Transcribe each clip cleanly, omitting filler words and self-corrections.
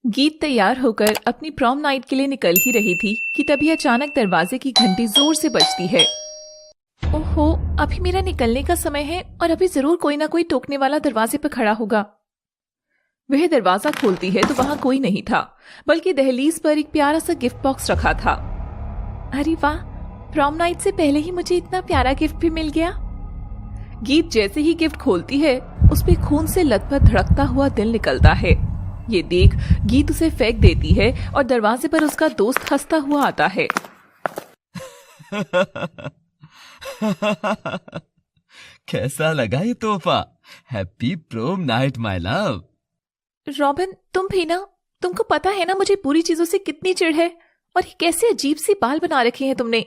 गीत तैयार होकर अपनी प्रॉम नाइट के लिए निकल ही रही थी कि तभी अचानक दरवाजे की घंटी जोर से बजती है। ओहो, अभी मेरा निकलने का समय है और अभी जरूर कोई ना कोई टोकने वाला दरवाजे पर खड़ा होगा। वह दरवाजा खोलती है तो वहां कोई नहीं था, बल्कि दहलीज पर एक प्यारा सा गिफ्ट बॉक्स रखा था। अरे वाह, प्रॉम नाइट से पहले ही मुझे इतना प्यारा गिफ्ट भी मिल गया। गीत जैसे ही गिफ्ट खोलती है उस पे खून से लथपथ धड़कता हुआ दिल निकलता है। ये देख गीत उसे फेंक देती है और दरवाजे पर उसका दोस्त हंसता हुआ आता है। कैसा लगा ये तोहफा? Happy prom night my love. Robin, तुम भी ना, तुमको पता है ना मुझे पूरी चीजों से कितनी चिढ़ है। और ये कैसे अजीब सी बाल बना रखे हैं तुमने।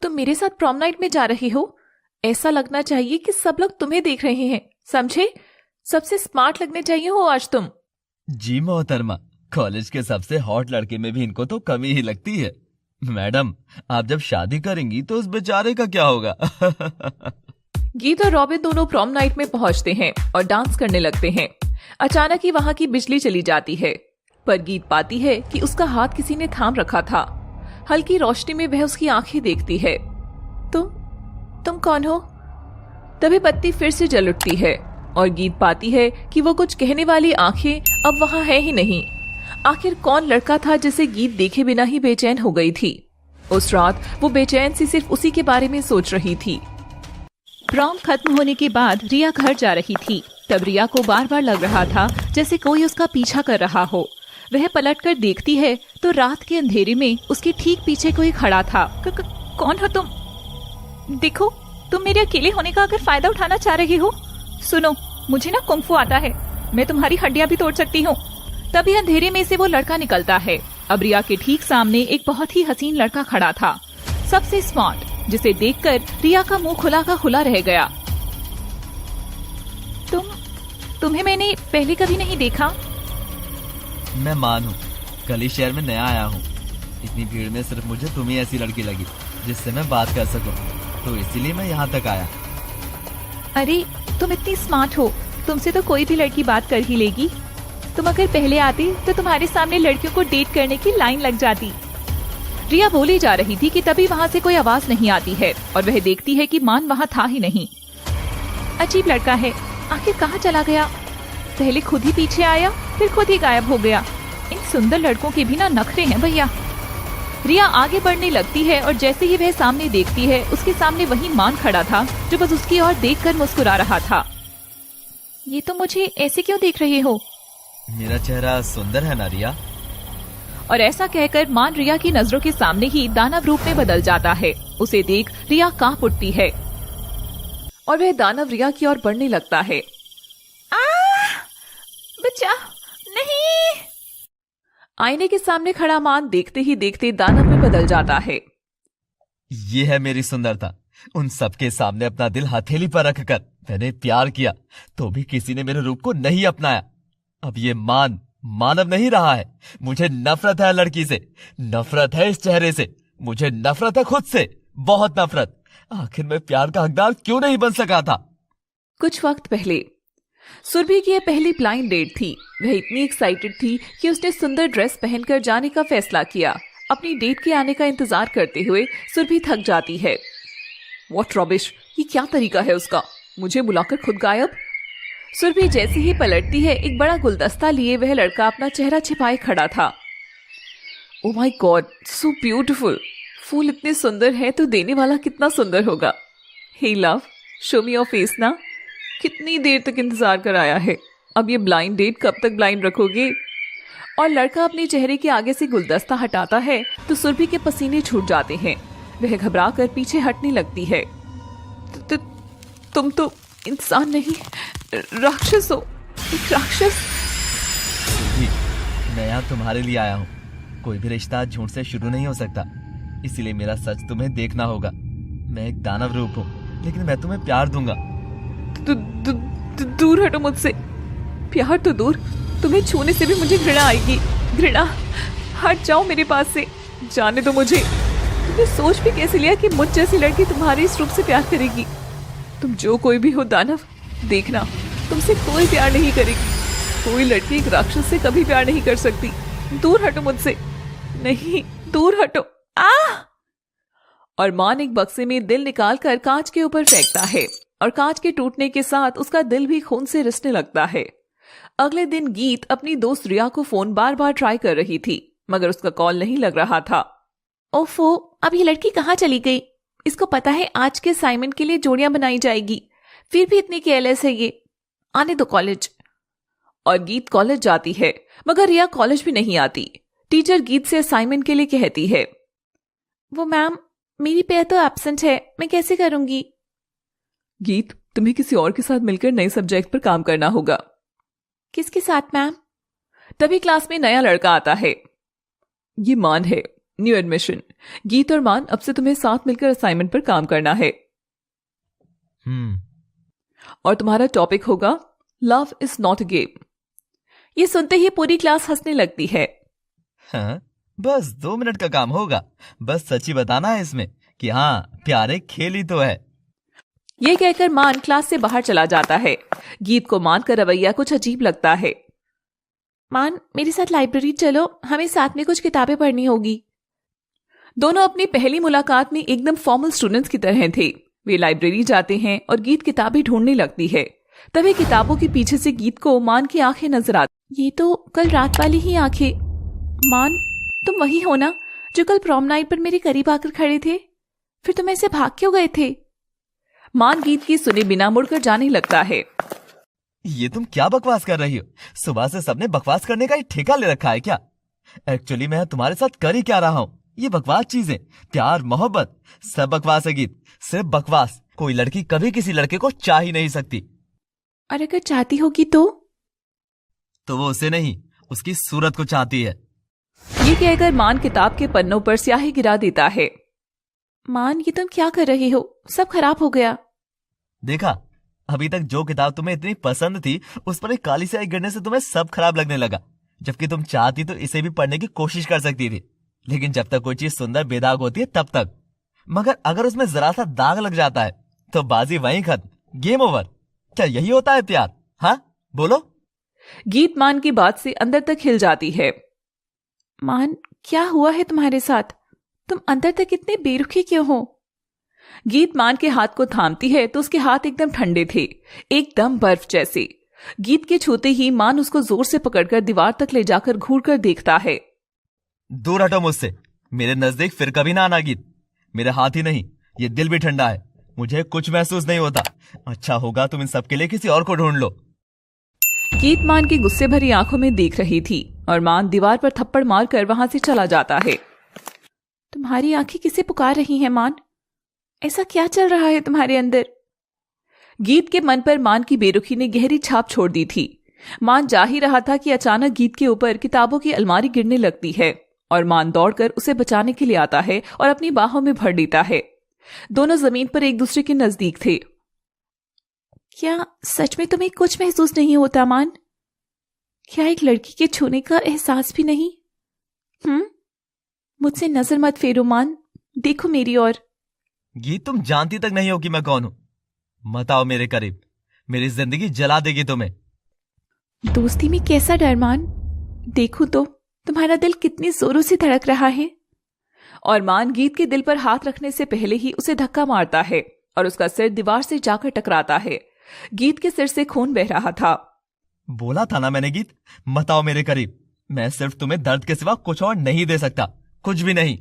तुम मेरे साथ प्रॉम नाइट में जा रहे हो, ऐसा लगना चाहिए कि सब लोग तुम्हें देख रहे हैं, समझे? सबसे स्मार्ट लगने चाहिए हो आज तुम। जी मोहतरमा, कॉलेज के सबसे हॉट लड़के में भी इनको तो कमी ही लगती है। मैडम, आप जब शादी करेंगी तो उस बेचारे का क्या होगा? गीत और रॉबिन दोनों प्रॉम नाइट में पहुंचते हैं और डांस करने लगते हैं। अचानक ही वहां की बिजली चली जाती है, पर गीत पाती है कि उसका हाथ किसी ने थाम रखा था। हल्की रोशनी में वह उसकी आंखें देखती है। तुम कौन हो? तभी बत्ती फिर से जल उठती है और गीत पाती है कि वो कुछ कहने वाली आंखें अब वहां है ही नहीं। आखिर कौन लड़का था जिसे गीत देखे बिना ही बेचैन हो गई थी? उस रात वो बेचैन सी सिर्फ उसी के बारे में सोच रही थी। प्रॉम खत्म होने के बाद रिया घर जा रही थी। तब रिया को बार बार लग रहा था जैसे कोई उसका पीछा कर रहा हो। वह पलटकर देखती है तो रात के अंधेरे में उसके ठीक पीछे कोई खड़ा था। कौन हो तुम? देखो, तुम मेरे अकेले होने का अगर फायदा उठाना चाह रहे हो, सुनो, मुझे ना कुंग फू आता है, मैं तुम्हारी हड्डियां भी तोड़ सकती हूँ। तभी अंधेरे में से वो लड़का निकलता है। अब रिया के ठीक सामने एक बहुत ही हसीन लड़का खड़ा था, सबसे स्मार्ट, जिसे देखकर रिया का मुंह खुला का खुला रह गया। तुम्हें मैंने पहले कभी नहीं देखा। मैं मान हूँ, कल ही शहर में नया आया हूँ। इतनी भीड़ में सिर्फ मुझे तुम ही ऐसी लड़की लगी जिससे मैं बात कर सकूं, तो इसीलिए मैं यहाँ तक आया। अरे, तुम इतनी स्मार्ट हो, तुमसे तो कोई भी लड़की बात कर ही लेगी। तुम अगर पहले आती तो तुम्हारे सामने लड़कियों को डेट करने की लाइन लग जाती। रिया बोली जा रही थी कि तभी वहाँ से कोई आवाज नहीं आती है और वह देखती है कि मान वहाँ था ही नहीं। अजीब लड़का है, आखिर कहाँ चला गया? पहले खुद ही पीछे आया, फिर खुद ही गायब हो गया। इन सुंदर लड़कों के भी ना नखरे हैं भैया। रिया आगे बढ़ने लगती है और जैसे ही वह सामने देखती है, उसके सामने वही मान खड़ा था जो बस उसकी ओर देखकर मुस्कुरा रहा था। ये तो मुझे ऐसे क्यों देख रहे हो? मेरा चेहरा सुंदर है ना रिया? और ऐसा कहकर मान रिया की नजरों के सामने ही दानव रूप में बदल जाता है। उसे देख रिया कांप उठती है और वह दानव रिया की ओर बढ़ने लगता है। बच्चा, नहीं! आईने के सामने खड़ा मान देखते ही देखते दानव में बदल जाता है। ये है मेरी सुंदरता। उन सबके सामने अपना दिल हथेली पर रखकर मैंने प्यार किया, तो भी किसी ने मेरे रूप को नहीं अपनाया। अब ये मानव नहीं रहा है। मुझे नफरत है लड़की से, नफरत है इस चेहरे से, मुझे नफरत है खुद से, बहुत नफरत। आखिर मैं प्यार का हकदार क्यों नहीं बन सका था? कुछ वक्त पहले सुरभि की यह पहली ब्लाइंड डेट थी। वह इतनी एक्साइटेड थी कि उसने सुंदर ड्रेस पहनकर जाने का फैसला किया। अपनी डेट के आने का इंतजार करते हुए सुरभि थक जाती है। व्हाट रॉबिश, ये क्या तरीका है उसका, मुझे बुलाकर खुद गायब। सुरभि जैसे ही पलटती है, एक बड़ा गुलदस्ता लिए वह लड़का अपना चेहरा छिपाए खड़ा था। Oh my God, so beautiful. फूल इतने सुंदर है तो देने वाला कितना सुंदर होगा। Hey love, show me your face ना। कितनी देर तक इंतजार कराया है, अब ये ब्लाइंड डेट कब तक ब्लाइंड रखोगे? और लड़का अपने चेहरे के आगे से गुलदस्ता हटाता है तो सुरभि के पसीने छूट जाते हैं। वह घबरा कर पीछे हटने लगती है। तुम तो इंसान नहीं, राक्षस हो, एक राक्षस। मैं यहाँ तुम्हारे लिए आया हूँ। कोई भी रिश्ता झूठ से शुरू नहीं हो सकता, इसीलिए मेरा सच तुम्हें देखना होगा। मैं एक दानव रूप हूँ, लेकिन मैं तुम्हें प्यार दूंगा। दूर हटो मुझसे। प्यार तो दूर, तुम्हें छूने से भी मुझे घृणा आएगी। घृणा, हट जाओ मेरे पास से, जाने दो मुझे। तुमने सोच भी कैसे लिया कि मुझ जैसी लड़की तुम्हारे इस रूप से प्यार करेगी? तुम जो कोई भी हो दानव, देखना तुमसे कोई प्यार नहीं करेगी। कोई लड़की एक राक्षस से कभी प्यार नहीं कर सकती। दूर हटो मुझसे, नहीं दूर हटो। आ! और मान एक बक्से में दिल निकालकर कांच के ऊपर फेंकता है और कांच के टूटने के साथ उसका दिल भी खून से रिसने लगता है। अगले दिन गीत अपनी दोस्त रिया को फोन बार बार ट्राई कर रही थी, मगर उसका कॉल नहीं लग रहा था। ओफो, अब ये लड़की कहाँ चली गई? इसको पता है आज के असाइनमेंट के लिए जोड़ियां बनाई जाएगी, फिर भी इतनी केयरलेस है ये। आने दो कॉलेज। और गीत कॉलेज जाती है, मगर रिया कॉलेज भी नहीं आती। टीचर गीत से असाइनमेंट के लिए कहती है, वो मैम मेरी पेयर तो एब्सेंट है, मैं कैसे करूंगी? गीत, तुम्हें किसी और के साथ मिलकर नए सब्जेक्ट पर काम करना होगा। किसके साथ मैम? तभी क्लास में नया लड़का आता है। ये मान है, न्यू एडमिशन। गीत और मान, अब से तुम्हें साथ मिलकर असाइनमेंट पर काम करना है। और तुम्हारा टॉपिक होगा love is not a game. ये सुनते ही पूरी क्लास हंसने लगती है। हाँ, बस 2 मिनट का काम होगा, बस सच्ची बताना है इसमें कि हाँ प्यार एक खेल ही तो है। ये कहकर मान क्लास से बाहर चला जाता है। गीत को मान का रवैया कुछ अजीब लगता है। मान, मेरे साथ लाइब्रेरी चलो, हमें साथ में कुछ किताबें पढ़नी होगी। दोनों अपनी पहली मुलाकात में एकदम फॉर्मल स्टूडेंट्स की तरह थे। वे लाइब्रेरी जाते हैं और गीत किताबें ढूंढने लगती है। तभी किताबों के पीछे से गीत को मान की आंखें नजर आती। ये तो कल रात वाली ही आंखें। मान, तुम वही हो ना जो कल प्रॉम नाइट पर मेरे करीब आकर खड़े थे? फिर तुम ऐसे भाग क्यों गए थे? मान गीत की सुने बिना मुड़कर जाने लगता है। ये तुम क्या बकवास कर रही हो? सुबह से सबने बकवास करने का ही ठेका ले रखा है क्या? एक्चुअली मैं तुम्हारे साथ कर ही क्या रहा हूँ? ये बकवास चीजें, प्यार मोहब्बत सब बकवास है गीत, सिर्फ बकवास। कोई लड़की कभी किसी लड़के को चाह ही नहीं सकती। और अगर चाहती होगी तो वो उसे नहीं, उसकी सूरत को चाहती है। ये कहकर मान किताब के पन्नों पर स्याही गिरा देता है। मान, ये तुम क्या कर रहे हो? सब खराब हो गया। देखा, अभी तक जो किताब तुम्हें इतनी पसंद थी उस पर एक काली स्याही गिरने से तुम्हें सब खराब लगने लगा। जबकि तुम चाहती तो इसे भी पढ़ने की कोशिश कर सकती थी, लेकिन जब तक कोई चीज सुंदर बेदाग होती है तब तक। मगर अगर उसमें जरा सा दाग लग जाता है तो बाजी वहीं खत्म, गेम ओवर। क्या यही होता है प्यार? हाँ बोलो। गीत मान की बात से अंदर तक हिल जाती है। मान, क्या हुआ है तुम्हारे साथ? तुम अंदर तक इतने बेरुखी क्यों हो? गीत मान के हाथ को थामती है तो उसके हाथ एकदम ठंडे थे, एकदम बर्फ जैसे। गीत के छूते ही मान उसको जोर से पकड़कर दीवार तक ले जाकर घूर कर देखता है। दूर हटो मुझसे, मेरे नजदीक फिर कभी ना आना गीत। मेरे हाथ ही नहीं, ये दिल भी ठंडा है, मुझे कुछ महसूस नहीं होता। अच्छा होगा तुम इन सब के लिए किसी और को ढूंढ लो। गीत मान की गुस्से भरी आंखों में देख रही थी और मान दीवार पर थप्पड़ मारकर वहां से चला जाता है। तुम्हारी आंखें किसे पुकार रही हैं मान? ऐसा क्या चल रहा है तुम्हारे अंदर? गीत के मन पर मान की बेरुखी ने गहरी छाप छोड़ दी थी। मान जा ही रहा था कि अचानक गीत के ऊपर किताबों की अलमारी गिरने लगती है और मान दौड़कर उसे बचाने के लिए आता है और अपनी बाहों में भर लेता है। दोनों जमीन पर एक दूसरे के नजदीक थे। क्या सच में तुम्हें कुछ महसूस नहीं होता मान? क्या एक लड़की के छूने का एहसास भी नहीं? मुझसे नजर मत फेरो मान, देखो मेरी ओर। गीत, तुम जानती तक नहीं हो कि मैं कौन हूं। मत आओ मेरे करीब, मेरी जिंदगी जला देगी तुम्हें। दोस्ती में कैसा डर मान? देखो तो तुम्हारा दिल कितनी जोरों से धड़क रहा है। और मान गीत के दिल पर हाथ रखने से पहले ही उसे धक्का मारता है और उसका सिर दीवार से जाकर टकराता है। गीत के सिर से खून बह रहा था। बोला था ना मैंने गीत, मत आओ मेरे करीब। मैं सिर्फ तुम्हें दर्द के सिवा कुछ और नहीं दे सकता, कुछ भी नहीं।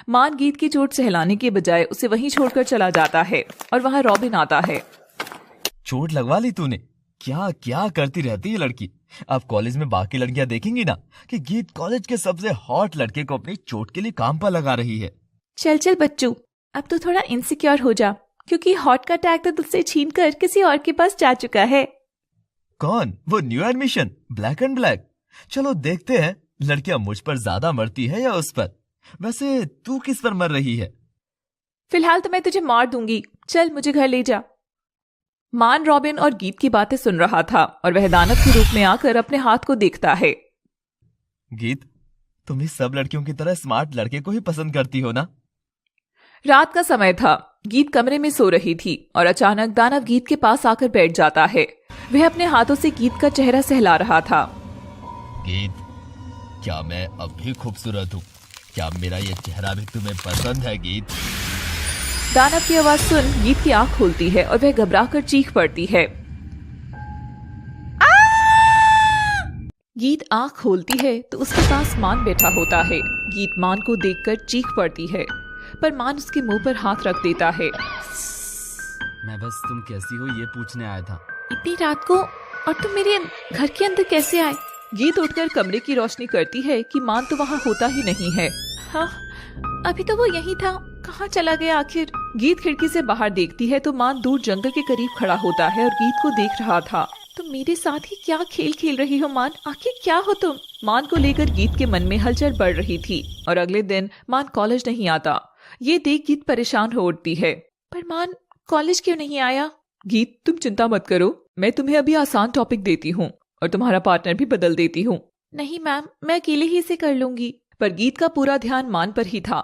मान गीत की चोट सहलाने के बजाय उसे वहीं छोड़कर चला जाता है और वहां रॉबिन आता है। चोट लगवा ली तूने? क्या क्या करती रहती है लड़की। अब कॉलेज में बाकी लड़कियां देखेंगी ना कि गीत कॉलेज के सबसे हॉट लड़के को अपनी चोट के लिए काम पर लगा रही है। चल चल बच्चू, अब तो थोड़ा इनसिक्योर हो जा, क्योंकि हॉट का टैग तो तुझसे छीन कर किसी और के पास जा चुका है। कौन? वो new admission, black and black. चलो देखते हैं लड़कियां मुझ पर ज्यादा मरती है या उस पर। वैसे तू किस पर मर रही है? फिलहाल तो मैं तुझे मार दूंगी, चल मुझे घर ले जा। मान रॉबिन और गीत की बातें सुन रहा था और वह दानव के रूप में आकर अपने हाथ को देखता है। गीत, तुम ही सब लड़कियों की तरह स्मार्ट लड़के को ही पसंद करती हो ना? रात का समय था। गीत कमरे में सो रही थी और अचानक दानव गीत के पास आकर बैठ जाता है। वह अपने हाथों से गीत का चेहरा सहला रहा था। गीत, क्या मैं अब भी खूबसूरत हूँ? क्या मेरा ये चेहरा भी तुम्हें पसंद है गीत? दानव की आवाज सुन गीत की आंख खुलती है और वह घबराकर चीख पड़ती है। गीत आंख खोलती है तो उसके पास मान बैठा होता है। गीत मान को देखकर चीख पड़ती है, पर मान उसके मुंह पर हाथ रख देता है। मैं बस तुम कैसी हो ये पूछने आया था। इतनी रात को और तुम मेरे घर के अंदर कैसे आए? गीत उठकर कमरे की रोशनी करती है कि मान तो वहाँ होता ही नहीं है। हाँ, अभी तो वो यही था, कहाँ चला गया आखिर? गीत खिड़की से बाहर देखती है तो मान दूर जंगल के करीब खड़ा होता है और गीत को देख रहा था। तुम मेरे साथ ही क्या खेल खेल रही हो मान? आखिर क्या हो तुम? मान को लेकर गीत के मन में हलचल बढ़ रही थी और अगले दिन मान कॉलेज नहीं आता। ये देख गीत परेशान हो उठती है। पर मान कॉलेज क्यों नहीं आया? गीत तुम चिंता मत करो, मैं तुम्हें अभी आसान टॉपिक देती हूँ और तुम्हारा पार्टनर भी बदल देती हूँ। नहीं मैम, मैं अकेले ही इसे कर लूंगी। पर गीत का पूरा ध्यान मान पर ही था।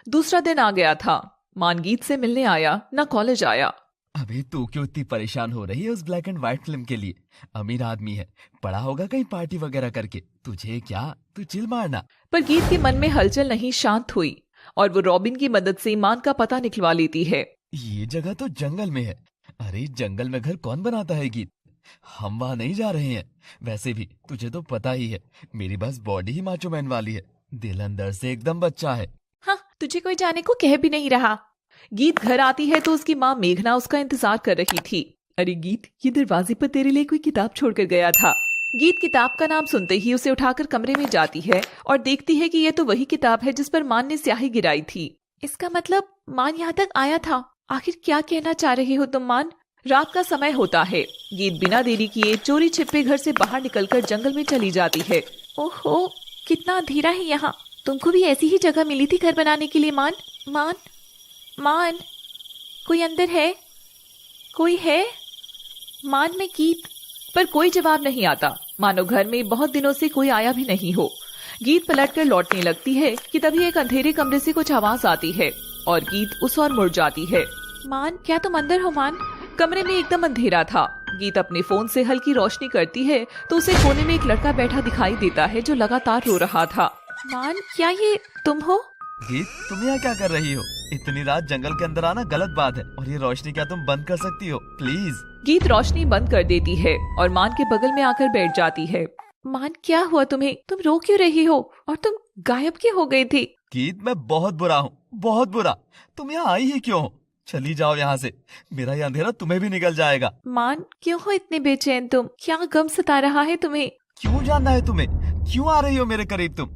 दूसरा दिन आ गया था। मान गीत से मिलने आया, ना कॉलेज आया। अभी तू क्यों इतनी परेशान हो रही है उस ब्लैक एंड व्हाइट फिल्म के लिए? अमीर आदमी है, पड़ा होगा कहीं पार्टी वगैरह करके। तुझे क्या, तू चिल मारना। पर गीत के मन में हलचल नहीं शांत हुई और वो रॉबिन की मदद से मान का पता निकलवा लेती है। ये जगह तो जंगल में है। अरे जंगल में घर कौन बनाता है गीत? हम वहाँ नहीं जा रहे हैं। वैसे भी तुझे तो पता ही है, मेरी बस बॉडी ही माचो मैन वाली है, दिल अंदर से एकदम बच्चा है। हाँ, तुझे कोई जाने को कह भी नहीं रहा। गीत घर आती है तो उसकी माँ मेघना उसका इंतजार कर रही थी। अरे गीत, ये दरवाजे पर तेरे लिए कोई किताब छोड़कर गया था। गीत किताब का नाम सुनते ही उसे उठाकर कमरे में जाती है और देखती है कि यह तो वही किताब है जिस पर मान ने स्याही गिराई थी। इसका मतलब मान यहाँ तक आया था। आखिर क्या कहना चाह रहे हो तुम मान? रात का समय होता है। गीत बिना देरी किए चोरी छिपे घर से बाहर निकलकर जंगल में चली जाती है। ओहो, कितना अंधेरा है यहाँ। तुमको भी ऐसी ही जगह मिली थी घर बनाने के लिए मान? मान मान, कोई अंदर है? कोई है? मान में गीत, पर कोई जवाब नहीं आता, मानो घर में बहुत दिनों से कोई आया भी नहीं हो। गीत पलटकर लौटने लगती है कि तभी एक अंधेरे कमरे से कुछ आवाज आती है और गीत उस ओर मुड़ जाती है। मान, क्या तुम अंदर हो मान? कमरे में एकदम अंधेरा था। गीत अपने फोन से हल्की रोशनी करती है तो उसे कोने में एक लड़का बैठा दिखाई देता है जो लगातार रो रहा था। मान, क्या ये तुम हो? गीत, तुम यहाँ क्या कर रही हो? इतनी रात जंगल के अंदर आना गलत बात है, और ये रोशनी क्या तुम बंद कर सकती हो प्लीज? गीत रोशनी बंद कर देती है और मान के बगल में आकर बैठ जाती है। मान, क्या हुआ तुम्हें? तुम रो क्यों रही हो? और तुम गायब क्यों हो गई थी? गीत, मैं बहुत बुरा हूँ, बहुत बुरा। तुम यहाँ आई ही क्यों हो? चली जाओ यहाँ से, मेरा ये अंधेरा तुम्हें भी निकल जाएगा। मान, क्यों हो इतने बेचैन तुम? क्या गम सता रहा है तुम्हें? क्यों जानना है तुम्हें? क्यों आ रही हो मेरे करीब?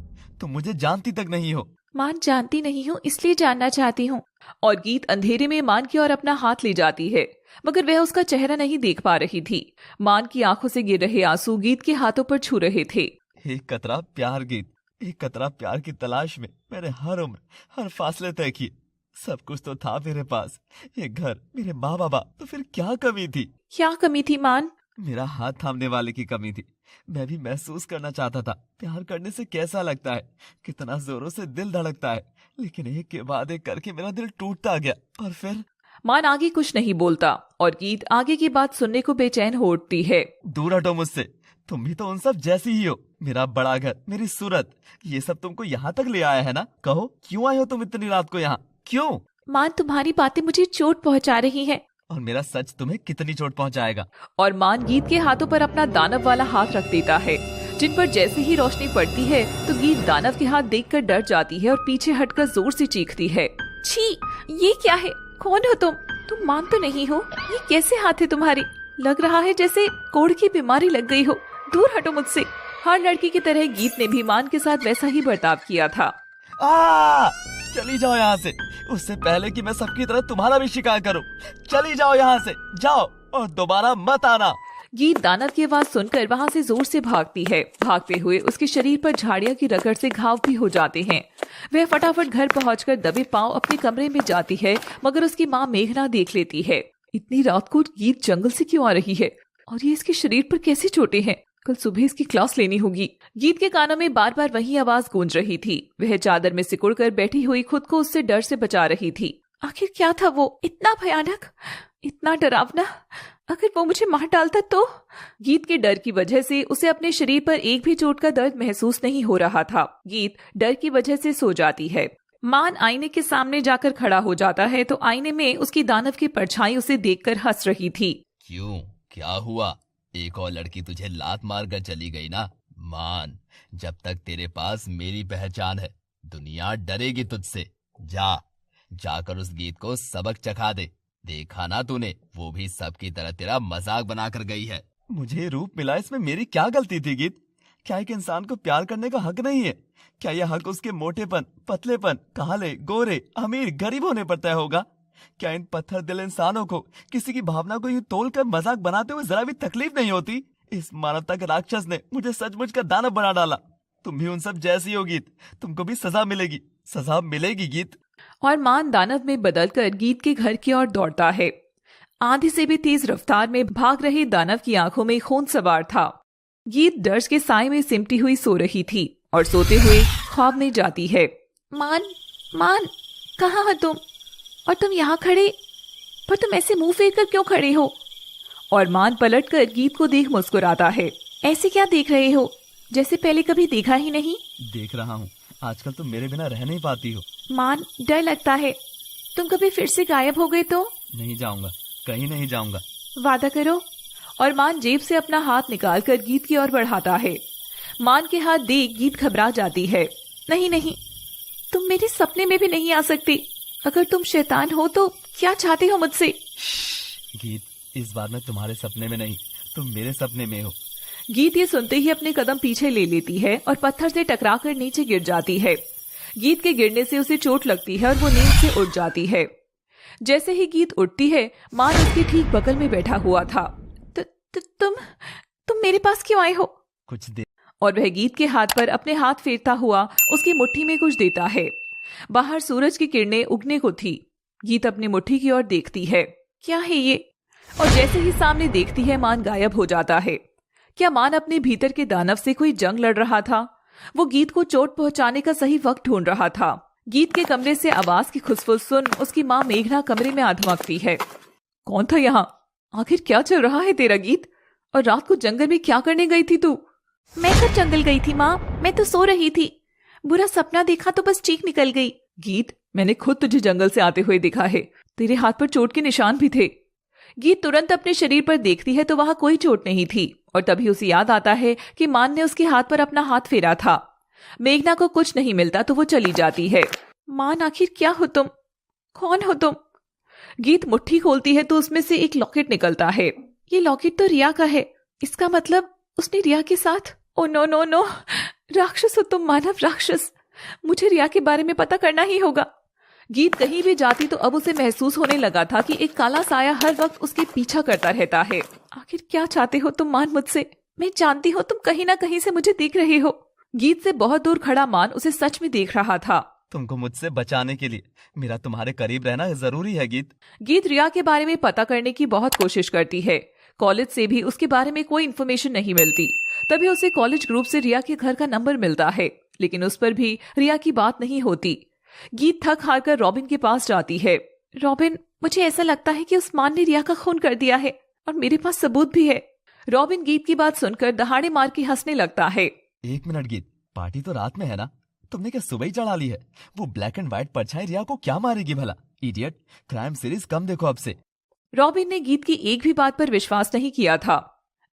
तुम मुझे जानती तक नहीं हो। मान, जानती नहीं हूँ, इसलिए जानना चाहती हूँ। और गीत अंधेरे में मान की ओर अपना हाथ ले जाती है, मगर वह उसका चेहरा नहीं देख पा रही थी। मान की आंखों से गिर रहे आंसू गीत के हाथों पर छू रहे थे। एक कतरा प्यार गीत, एक कतरा प्यार की तलाश में मैंने हर उम्र, हर फासले तय किए। सब कुछ तो था मेरे पास, ये घर, मेरे माँ बाबा, तो फिर क्या कमी थी? क्या कमी थी मान? मेरा हाथ थामने वाले की कमी थी। मैं भी महसूस करना चाहता था प्यार करने से कैसा लगता है, कितना जोरों से दिल धड़कता है। लेकिन एक के बाद एक करके मेरा दिल टूटता गया और फिर मान आगे कुछ नहीं बोलता और गीत आगे की बात सुनने को बेचैन हो उठती है। दूर हटो मुझसे, तुम भी तो उन सब जैसी ही हो। मेरा बड़ा घर, मेरी सूरत, ये सब तुमको यहाँ तक ले आया है ना? कहो, क्यों आए हो तुम इतनी रात को यहाँ? क्यों? मान, तुम्हारी बातें मुझे चोट पहुँचा रही हैं। और मेरा सच तुम्हें कितनी चोट पहुँचाएगा? और मान गीत के हाथों पर अपना दानव वाला हाथ रख देता है, जिन पर जैसे ही रोशनी पड़ती है तो गीत दानव के हाथ देखकर डर जाती है और पीछे हटकर जोर से चीखती है। छी, ये क्या है? कौन हो तुम? तुम मान तो नहीं हो? ये कैसे हाथ है तुम्हारी? लग रहा है जैसे कोढ़ की बीमारी लग गई हो। दूर हटो मुझसे। हर लड़की की तरह गीत ने भी मान के साथ वैसा ही बर्ताव किया था। चली जाओ यहाँ से, उससे पहले कि मैं सबकी तरह तुम्हारा भी शिकार करूं। चली जाओ यहाँ से, जाओ और दोबारा मत आना। गीत दानव की आवाज सुनकर वहाँ से जोर से भागती है। भागते हुए उसके शरीर पर झाड़ियाँ की रगड़ से घाव भी हो जाते हैं। वह फटाफट घर पहुंचकर दबे पांव अपने कमरे में जाती है, मगर उसकी माँ मेघना देख लेती है। इतनी रात को गीत जंगल से क्यों आ रही है और ये इसके शरीर पर कैसे चोटें हैं? कल सुबह इसकी क्लास लेनी होगी। गीत के कानों में बार बार वही आवाज गूंज रही थी। वह चादर में सिकुड़कर बैठी हुई खुद को उससे डर से बचा रही थी। आखिर क्या था वो इतना भयानक, इतना डरावना? अगर वो मुझे मार डालता तो? गीत के डर की वजह से उसे अपने शरीर पर एक भी चोट का दर्द महसूस नहीं हो रहा था। गीत डर की वजह से सो जाती है। मान आईने के सामने जाकर खड़ा हो जाता है तो आईने में उसकी दानव की परछाई उसे देखकर हंस रही थी। क्यों, क्या हुआ? एक और लड़की तुझे लात मार कर चली गई ना? मान, जब तक तेरे पास मेरी पहचान है दुनिया डरेगी तुझसे। जाकर उस गीत को सबक चखा दे। देखा ना तूने, वो भी सबकी तरह तेरा मजाक बनाकर गई है। मुझे रूप मिला, इसमें मेरी क्या गलती थी गीत? क्या एक इंसान को प्यार करने का हक नहीं है? क्या यह हक उसके मोटेपन, पतलेपन, काले, गोरे, अमीर, गरीब होने पर तय होगा? क्या इन पत्थर दिल इंसानों को किसी की भावना को यूं तोल कर मजाक बनाते हुए जरा भी तकलीफ नहीं होती? इस मानवता के राक्षस ने मुझे सचमुच का दानव बना डाला। तुम भी उन सब जैसी हो गीत, तुमको भी सजा मिलेगी, सजा मिलेगी गीत। और मान दानव में बदलकर गीत के घर की ओर दौड़ता है। आंधी से भी तेज रफ्तार में भाग रही दानव की आंखों में खून सवार था। गीत डर के साए में सिमटी हुई सो रही थी और सोते हुए ख्वाब में जाती है। मान कहाँ हो तुम? और तुम यहाँ खड़े, पर तुम ऐसे मुंह फेर कर क्यों खड़े हो? और मान पलटकर गीत को देख मुस्कुराता है। ऐसे क्या देख रहे हो, जैसे पहले कभी देखा ही नहीं? देख रहा हूँ, आजकल तुम मेरे बिना रह नहीं पाती हो। मान, डर लगता है। तुम कभी फिर से गायब हो गए तो? नहीं जाऊंगा, कहीं नहीं जाऊंगा। वादा करो। और मान जेब से अपना हाथ निकालकर गीत की ओर बढ़ाता है। मान के हाथ देख गीत घबरा जाती है। नहीं, तुम मेरे सपने में भी नहीं आ सकती। अगर तुम शैतान हो तो क्या चाहते हो मुझसे? गीत, इस बार मैं तुम्हारे सपने में नहीं, तुम मेरे सपने में हो। गीत ये सुनते ही अपने कदम पीछे ले लेती है और पत्थर से टकराकर नीचे गिर जाती है। गीत के गिरने से उसे चोट लगती है और वो नींद से उठ जाती है। जैसे ही गीत उठती है, मान उसके ठीक बगल में बैठा हुआ था। तुम मेरे पास क्यों आए हो? कुछ देर। और वह गीत के हाथ पर अपने हाथ फेरता हुआ उसकी मुट्ठी में कुछ देता है। बाहर सूरज की किरणें उगने को थी। गीत अपनी मुट्ठी की ओर देखती है। क्या है ये? और जैसे ही सामने देखती है, मान गायब हो जाता है। क्या मान अपने भीतर के दानव से कोई जंग लड़ रहा था? वो गीत को चोट पहुंचाने का सही वक्त ढूंढ रहा था। गीत के कमरे से आवाज की खुसफुस सुन उसकी माँ मेघना कमरे में आधमकती है। कौन था यहाँ? आखिर क्या चल रहा है तेरा गीत? और रात को जंगल में क्या करने गई थी तू? मैं तो जंगल गई थी माँ, मैं तो सो रही थी। बुरा सपना देखा तो बस चीख निकल गई। गीत, मैंने खुद तुझे जंगल से आते हुए देखा है। तेरे हाथ पर चोट के निशान भी थे। गीत तुरंत अपने शरीर पर देखती है तो वहां कोई चोट नहीं थी और तभी उसे याद आता है कि मान ने उसके हाथ पर अपना हाथ फेरा था। मेघना को कुछ नहीं मिलता तो वो चली जाती है। मान, आखिर क्या हो तुम? कौन हो तुम? गीत मुट्ठी खोलती है तो उसमें से एक लॉकेट निकलता है। ये लॉकेट तो रिया का है। इसका मतलब उसने रिया के साथ। ओ नो, राक्षस हो तुम, मानव राक्षस। मुझे रिया के बारे में पता करना ही होगा। गीत कहीं भी जाती तो अब उसे महसूस होने लगा था कि एक काला साया हर वक्त उसके पीछा करता रहता है। आखिर क्या चाहते हो तुम मान मुझसे? मैं जानती हूँ तुम कहीं ना कहीं से मुझे देख रहे हो। गीत से बहुत दूर खड़ा मान उसे सच में देख रहा था। तुमको मुझसे बचाने के लिए मेरा तुम्हारे करीब रहना जरूरी है गीत। गीत रिया के बारे में पता करने की बहुत कोशिश करती है। कॉलेज से भी उसके बारे में कोई इन्फॉर्मेशन नहीं मिलती। तभी उसे कॉलेज ग्रुप से रिया के घर का नंबर मिलता है, लेकिन उस पर भी रिया की बात नहीं होती। गीत थक हार कर रॉबिन के पास जाती है। रॉबिन, मुझे ऐसा लगता है कि उस मान ने रिया का खून कर दिया है और मेरे पास सबूत भी है। रॉबिन गीत की बात सुनकर दहाड़े मार के हंसने लगता है। एक मिनट गीत, पार्टी तो रात में है ना? तुमने क्या सुबह ही चढ़ा ली है? वो ब्लैक एंड व्हाइट परछाई रिया को क्या मारेगी भला? इडियट, क्राइम सीरीज कम देखो अब से। रॉबिन ने गीत की एक भी बात पर विश्वास नहीं किया था।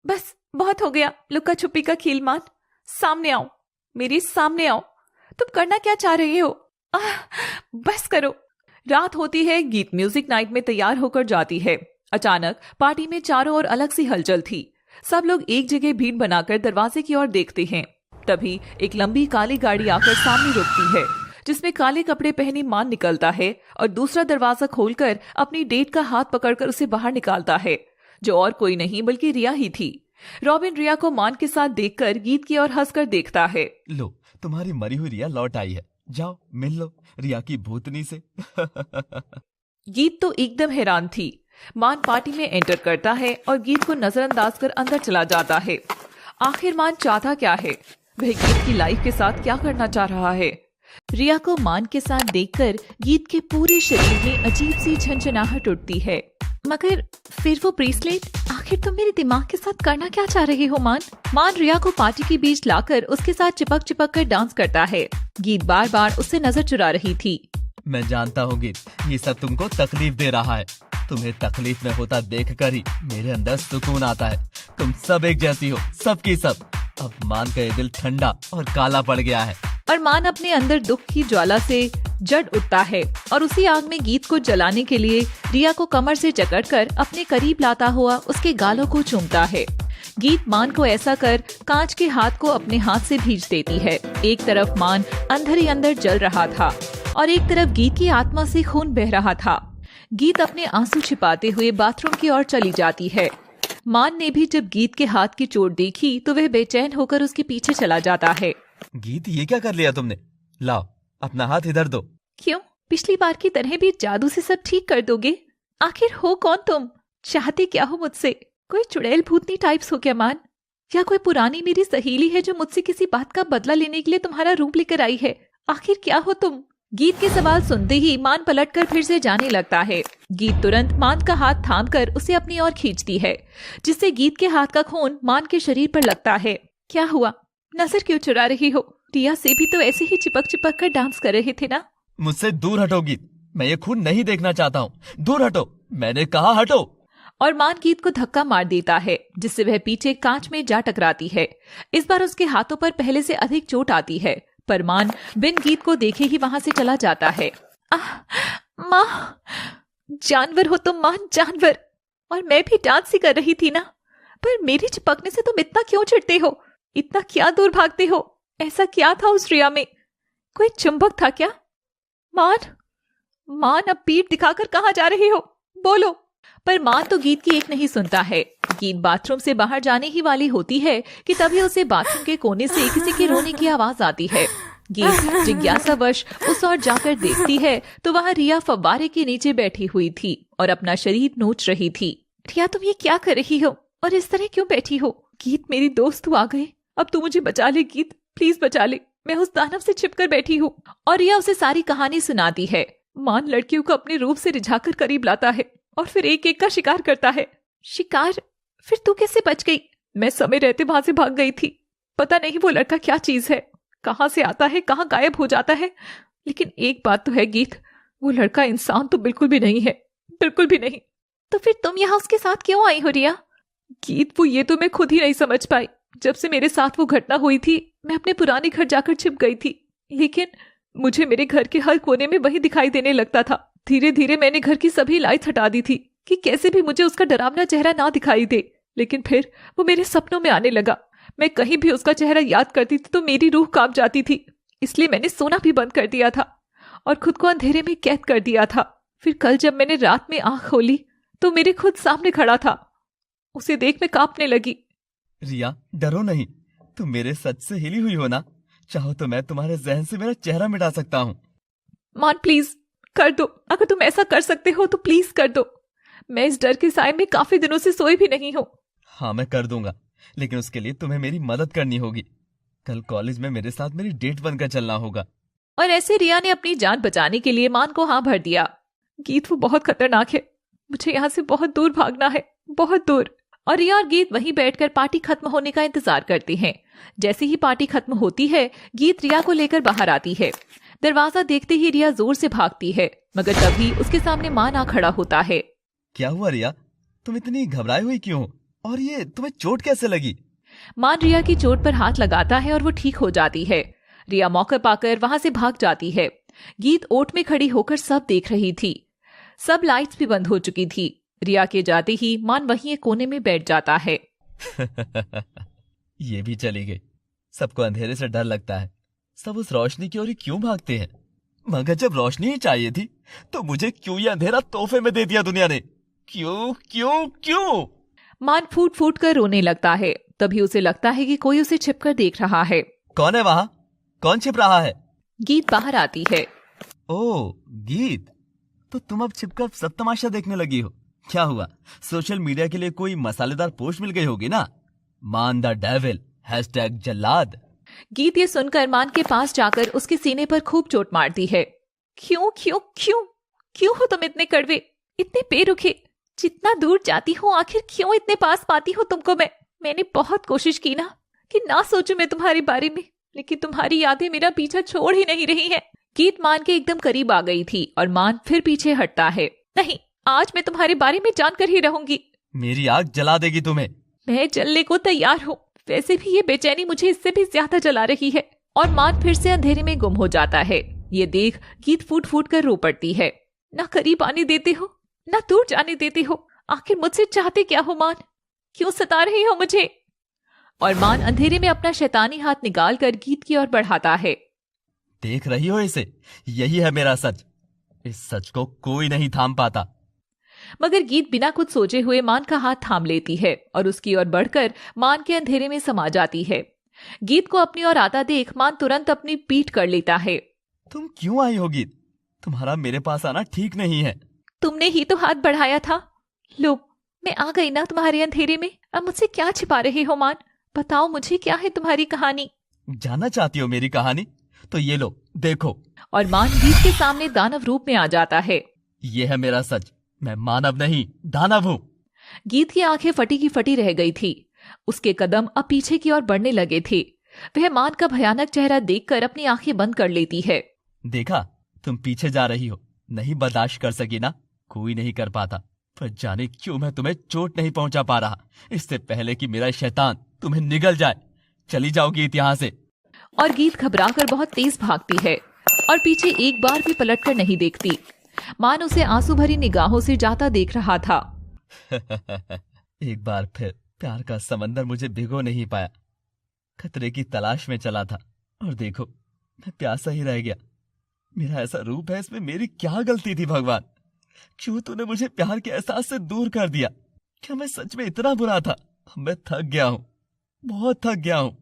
बस बहुत हो गया लुका छुपी का खेल। मान, सामने आओ, मेरे सामने आओ। तुम करना क्या चाह रहे हो? बस करो। रात होती है। गीत म्यूजिक नाइट में तैयार होकर जाती है। अचानक पार्टी में चारों ओर अलग सी हलचल थी। सब लोग एक जगह भीड़ बनाकर दरवाजे की ओर देखते हैं। तभी एक लंबी काली गाड़ी आकर सामने रुकती है, जिसमें काले कपड़े पहने मान निकलता है और दूसरा दरवाजा खोलकर अपनी डेट का हाथ पकड़कर उसे बाहर निकालता है, जो और कोई नहीं बल्कि रिया ही थी। रॉबिन रिया को मान के साथ देखकर गीत की ओर हंसकर देखता है। लो, तुम्हारी मरी हुई रिया लौट आई है। जाओ मिल लो रिया की भूतनी से। गीत तो एकदम हैरान थी। मान पार्टी में एंटर करता है और गीत को नजरअंदाज कर अंदर चला जाता है। आखिर मान चाहता क्या है? वह गीत की लाइफ के साथ क्या करना चाह रहा है? रिया को मान के साथ देखकर गीत के पूरे शरीर में अजीब सी झंझनाहट उठती है। मगर फिर वो ब्रेसलेट आखिर तुम मेरे दिमाग के साथ करना क्या चाह रही हो मान? मान रिया को पार्टी के बीच लाकर उसके साथ चिपक चिपक कर डांस करता है। गीत बार बार उससे नजर चुरा रही थी। मैं जानता हूँ गीत, ये सब तुमको तकलीफ दे रहा है। तुम्हें तकलीफ में होता देखकर ही मेरे अंदर सुकून आता है। तुम सब एक जैसी हो, सब की सब। अब मान का ये दिल ठंडा और काला पड़ गया है। और मान अपने अंदर दुख की ज्वाला से जड़ उठता है और उसी आग में गीत को जलाने के लिए रिया को कमर से जकड़कर अपने करीब लाता हुआ उसके गालों को चूमता है। गीत मान को ऐसा कर कांच के हाथ को अपने हाथ से भींच देती है। एक तरफ मान अंदर ही अंदर जल रहा था और एक तरफ गीत की आत्मा से खून बह रहा था। गीत अपने आंसू छिपाते हुए बाथरूम की ओर चली जाती है। मान ने भी जब गीत के हाथ की चोट देखी तो वह बेचैन होकर उसके पीछे चला जाता है। गीत, ये क्या कर लिया तुमने? लाओ अपना हाथ इधर दो। क्यों? पिछली बार की तरह भी जादू से सब ठीक कर दोगे? आखिर हो कौन तुम? चाहती क्या हो मुझसे? कोई चुड़ैल भूतनी टाइप्स हो क्या मान? या कोई पुरानी मेरी सहेली है जो मुझसे किसी बात का बदला लेने के लिए तुम्हारा रूप लेकर आई है? आखिर क्या हो तुम? गीत के सवाल सुनते ही मान पलटकर फिर से जाने लगता है। गीत तुरंत मान का हाथ थामकर उसे अपनी ओर खींचती है, जिससे गीत के हाथ का खून मान के शरीर पर लगता है। क्या हुआ? नजर क्यों चुरा रही हो? रिया से भी तो ऐसे ही चिपक चिपक कर डांस कर रहे थे ना? मुझसे दूर हटो गीत, मैं ये खून नहीं देखना चाहता हूँ। दूर हटो, मैंने कहा हटो। और मान गीत को धक्का मार देता है, जिससे वह पीछे कांच में जा टकराती है। इस बार उसके हाथों पर पहले से अधिक चोट आती है, पर मान बिन गीत को देखे ही वहां से चला जाता है। माँ, जानवर हो तुम मान, जानवर। और मैं भी डांस ही कर रही थी ना, पर मेरी चिपकने से तुम इतना क्यों चिढ़ते हो? इतना क्या दूर भागते हो? ऐसा क्या था उस रिया में? कोई चुंबक था क्या? मान, मान अब पीठ दिखाकर कहाँ जा रही हो? बोलो। पर मान तो गीत की एक नहीं सुनता है। गीत बाथरूम से बाहर जाने ही वाली होती है कि तभी उसे बाथरूम के कोने से किसी के रोने की आवाज आती है। गीत जिज्ञासावश उस ओर जाकर देखती है तो वहां रिया फव्वारे के नीचे बैठी हुई थी और अपना शरीर नोच रही थी। रिया, तुम ये क्या कर रही हो और इस तरह क्यों बैठी हो? गीत, मेरी दोस्त तू आ गई, अब तू मुझे बचा ले गीत, प्लीज बचा ले। मैं उस दानव से छिपकर बैठी हूँ। और रिया उसे सारी कहानी सुनाती है। मान लड़कियों को अपने रूप से रिझाकर करीब लाता है और फिर एक एक का शिकार करता है। शिकार? फिर तू कैसे बच गई? मैं समय रहते वहां से भाग गई थी। पता नहीं वो लड़का क्या चीज है, कहां से आता है, कहां गायब हो जाता है। लेकिन एक बात तो है गीत, वो लड़का इंसान तो बिल्कुल भी नहीं है, बिल्कुल भी नहीं। तो फिर तुम यहाँ उसके साथ क्यों आई हो रिया? गीत, वो ये तो मैं खुद ही नहीं समझ पाई। जब से मेरे साथ वो घटना हुई थी मैं अपने पुराने घर जाकर छिप गई थी, लेकिन मुझे मेरे घर के हर कोने में वही दिखाई देने लगता था। धीरे धीरे मैंने घर की सभी लाइट्स हटा दी थी कि कैसे भी मुझे उसका डरावना चेहरा ना दिखाई दे, लेकिन फिर वो मेरे सपनों में आने लगा। मैं कहीं भी उसका चेहरा याद करती थी तो मेरी रूह कांप जाती थी। इसलिए मैंने सोना भी बंद कर दिया था और खुद को अंधेरे में कैद कर दिया था। फिर कल जब मैंने रात में आंख खोली तो मेरे खुद सामने खड़ा था। उसे देख मैं कांपने लगी। रिया, डरो नहीं, तुम मेरे सच से हिली हुई हो ना? चाहो तो मैं तुम्हारे जहन से मेरा चेहरा मिटा सकता हूँ। मान, प्लीज कर दो। अगर तुम ऐसा कर सकते हो तो प्लीज कर दो। मैं इस डर के साए में काफी दिनों से सोई भी नहीं हूँ। हाँ, मैं कर दूंगा, लेकिन उसके लिए तुम्हें मेरी मदद करनी होगी। कल कॉलेज में मेरे साथ मेरी डेट बनकर चलना होगा। और ऐसे रिया ने अपनी जान बचाने के लिए मान को हाँ भर दिया। गीत, वो बहुत खतरनाक है, मुझे यहाँ से बहुत दूर भागना है, बहुत दूर। और रिया और गीत वहीं बैठकर पार्टी खत्म होने का इंतजार करते हैं। जैसे ही पार्टी खत्म होती है गीत रिया को लेकर बाहर आती है। दरवाजा देखते ही रिया जोर से भागती है, मगर तभी उसके सामने मान आ खड़ा होता है। क्या हुआ रिया, तुम इतनी घबराई हुई क्यों? और ये तुम्हें चोट कैसे लगी? मान रिया की चोट पर हाथ लगाता है और वो ठीक हो जाती है। रिया मौका पाकर वहां से भाग जाती है। गीत ओट में खड़ी होकर सब देख रही थी। सब लाइट्स भी बंद हो चुकी थी। रिया के जाते ही मान वहीं एक कोने में बैठ जाता है। ये भी चली गई। सबको अंधेरे से डर लगता है, सब उस रोशनी की ओर ही क्यों भागते हैं? मगर जब रोशनी ही चाहिए थी तो मुझे क्यों ये अंधेरा तोहफे में दे दिया दुनिया ने? क्यों क्यों क्यों? मान फूट फूट कर रोने लगता है। तभी उसे लगता है कि कोई उसे छिपकर देख रहा है। कौन है वहां? कौन छिप रहा है? गीत बाहर आती है। ओ गीत, तो तुम अब छिपकर सब तमाशा देखने लगी हो? क्या हुआ, सोशल मीडिया के लिए कोई मसालेदार पोस्ट मिल गई होगी ना? मान द डेविल #जल्लाद। गीत ये सुनकर मान के पास जाकर उसके सीने पर खूब चोट मारती है। क्यों क्यों क्यों क्यों हो तुम इतने कड़वे, इतने बेरुखे? जितना दूर जाती हूँ आखिर क्यों इतने पास पाती हूँ तुमको मैंने बहुत कोशिश की ना कि ना सोचूं मैं तुम्हारे बारे में, लेकिन तुम्हारी यादें मेरा पीछा छोड़ ही नहीं रही हैं। गीत मान के एकदम करीब आ गई थी और मान फिर पीछे हटता है। नहीं, आज मैं तुम्हारे बारे में जानकर ही रहूंगी। मेरी आग जला देगी तुम्हें। मैं जलने को तैयार हूँ, वैसे भी ये बेचैनी मुझे इससे भी ज्यादा जला रही है। और मान फिर से अंधेरे में गुम हो जाता है। ये देख गीत फूट फूट कर रो पड़ती है। ना करीब आने देते हो, ना दूर जाने देते हो, आखिर मुझसे चाहते क्या हो मान? क्यों सता रही हो मुझे? और मान अंधेरे में अपना शैतानी हाथ निकाल कर गीत की ओर बढ़ाता है। देख रही हो इसे? यही है मेरा सच। इस सच को कोई नहीं थाम पाता। मगर गीत बिना कुछ सोचे हुए मान का हाथ थाम लेती है और उसकी ओर बढ़कर मान के अंधेरे में समा जाती है। गीत को अपनी ओर आता देख मान तुरंत अपनी पीठ कर लेता है। तुम क्यों आई हो गीत? तुम्हारा मेरे पास आना ठीक नहीं है। तुमने ही तो हाथ बढ़ाया था। लो, मैं आ गई ना तुम्हारे अंधेरे में। अब मुझसे क्या छिपा रहे हो मान? बताओ मुझे, क्या है तुम्हारी कहानी? जानना चाहती हो मेरी कहानी? तो ये लो, देखो। और मान गीत के सामने दानव रूप में आ जाता है। ये है मेरा सच। मैं मानव नहीं, दानव हूँ। गीत की आंखें फटी की फटी रह गई थी। उसके कदम अब पीछे की ओर बढ़ने लगे थे। वह मान का भयानक चेहरा देखकर अपनी आंखें बंद कर लेती है। देखा, तुम पीछे जा रही हो। नहीं बर्दाश्त कर सकी ना? कोई नहीं कर पाता, पर जाने क्यों मैं तुम्हें चोट नहीं पहुंचा पा रहा। इससे पहले कि मेरा शैतान तुम्हें निगल जाए। चली जाओ गीत यहाँ से। और गीत घबराकर बहुत तेज भागती है और पीछे एक बार भी पलटकर नहीं देखती। मान उसे आंसू भरी निगाहों से जाता देख रहा था। एक बार फिर प्यार का समंदर मुझे भिगो नहीं पाया। खतरे की तलाश में चला था और देखो, मैं प्यासा ही रह गया। मेरा ऐसा रूप है, इसमें मेरी क्या गलती थी भगवान? क्यों तूने मुझे प्यार के एहसास से दूर कर दिया? क्या मैं सच में इतना बुरा था? मैं थक गया हूँ, बहुत थक गया हूँ।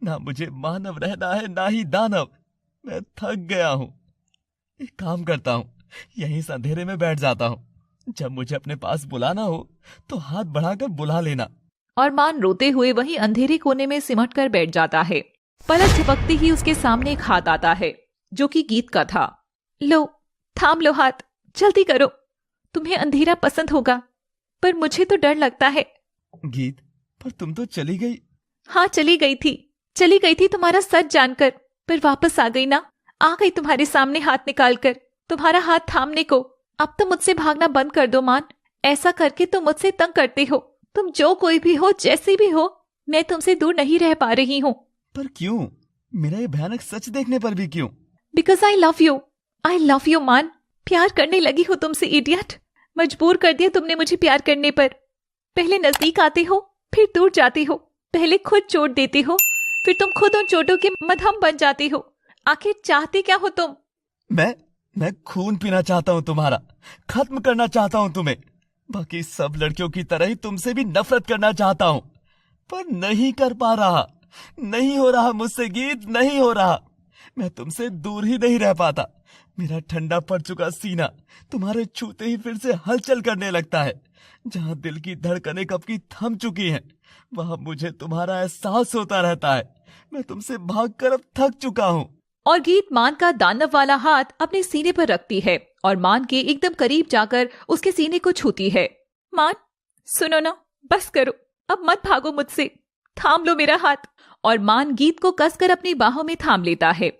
ना मुझे मानव रहना है, ना ही दानव। मैं थक गया हूँ। एक काम करता हूँ, यहीं से अंधेरे में बैठ जाता हूँ। जब मुझे अपने पास बुलाना हो तो हाथ बढ़ाकर बुला लेना। और मान रोते हुए वहीं अंधेरे कोने में सिमट कर बैठ जाता है। पलक झपकते ही उसके सामने एक हाथ आता है जो कि गीत का था। लो, थाम लो हाथ, जल्दी करो। तुम्हें अंधेरा पसंद होगा, पर मुझे तो डर लगता है। गीत, पर तुम तो चली गई। हाँ, चली गई थी तुम्हारा सच जानकर, पर वापस आ गई ना। आ गई तुम्हारे सामने हाथ निकाल कर, तुम्हारा हाथ थामने को। अब तो मुझसे भागना बंद कर दो मान। ऐसा करके तुम मुझसे तंग करते हो। तुम जो कोई भी हो, जैसी भी हो, मैं तुमसे दूर नहीं रह पा रही हूँ। पर क्यों? मेरा ये भयानक सच देखने पर भी क्यों? बिकॉज आई लव यू मान। प्यार करने लगी हो तुमसे, इडियट। मजबूर कर दिया तुमने मुझे प्यार करने पर। पहले नजदीक आते हो, फिर दूर जाते हो। पहले खुद चोट देते हो, फिर तुम खुद उन चोटों के मलहम बन जाते हो। आखिर चाहते क्या हो तुम? मैं खून पीना चाहता हूँ तुम्हारा, खत्म करना चाहता हूँ तुम्हें। बाकी सब लड़कियों की तरह ही तुमसे भी नफरत करना चाहता हूँ, पर नहीं कर पा रहा। नहीं हो रहा मुझसे गीत, नहीं हो रहा। मैं तुमसे दूर ही नहीं रह पाता। मेरा ठंडा पड़ चुका सीना तुम्हारे छूते ही फिर से हलचल करने लगता है। जहाँ दिल की धड़कनें कब की थम चुकी हैं, वहाँ मुझे तुम्हारा एहसास होता रहता है। मैं तुमसे भागकर अब थक चुका हूँ। और गीत मान का दानव वाला हाथ अपने सीने पर रखती है और मान के एकदम करीब जाकर उसके सीने को छूती है। मान, सुनो ना, बस करो, अब मत भागो मुझसे, थाम लो मेरा हाथ। और मान गीत को कसकर अपनी बाहों में थाम लेता है।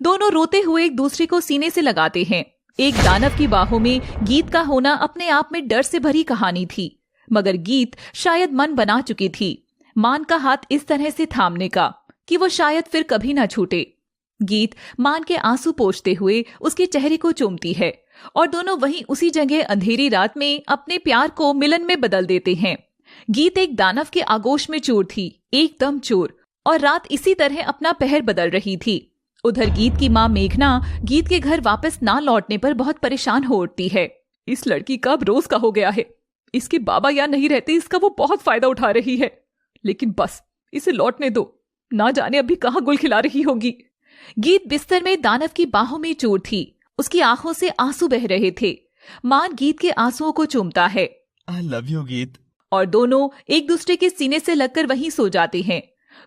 दोनों रोते हुए एक दूसरे को सीने से लगाते हैं। एक दानव की बाहों में गीत का होना अपने आप में डर से भरी कहानी थी, मगर गीत शायद मन बना चुकी थी मान का हाथ इस तरह से थामने का कि वो शायद फिर कभी ना छूटे। गीत मान के आंसू पोंछते हुए उसके चेहरे को चूमती है और दोनों वहीं उसी जगह अंधेरी रात में अपने प्यार को मिलन में बदल देते हैं। गीत एक दानव के आगोश में चोर थी, एकदम चोर, और रात इसी तरह अपना पहर बदल रही थी। उधर गीत की माँ मेघना गीत के घर वापस ना लौटने पर बहुत परेशान हो उठती है। इस लड़की का अब रोज का हो गया है। इसके बाबा यहाँ नहीं रहते, इसका वो बहुत फायदा उठा रही है। लेकिन बस इसे लौटने दो, ना जाने अभी कहाँ गुल खिला रही होगी। गीत बिस्तर में दानव की बाहों में चोर थी, उसकी आंखों से आंसू बह रहे थे। मान गीत के आंसुओं को चूमता है। आई लव यू गीत। और दोनों एक दूसरे के सीने से लगकर वहीं सो जाते हैं।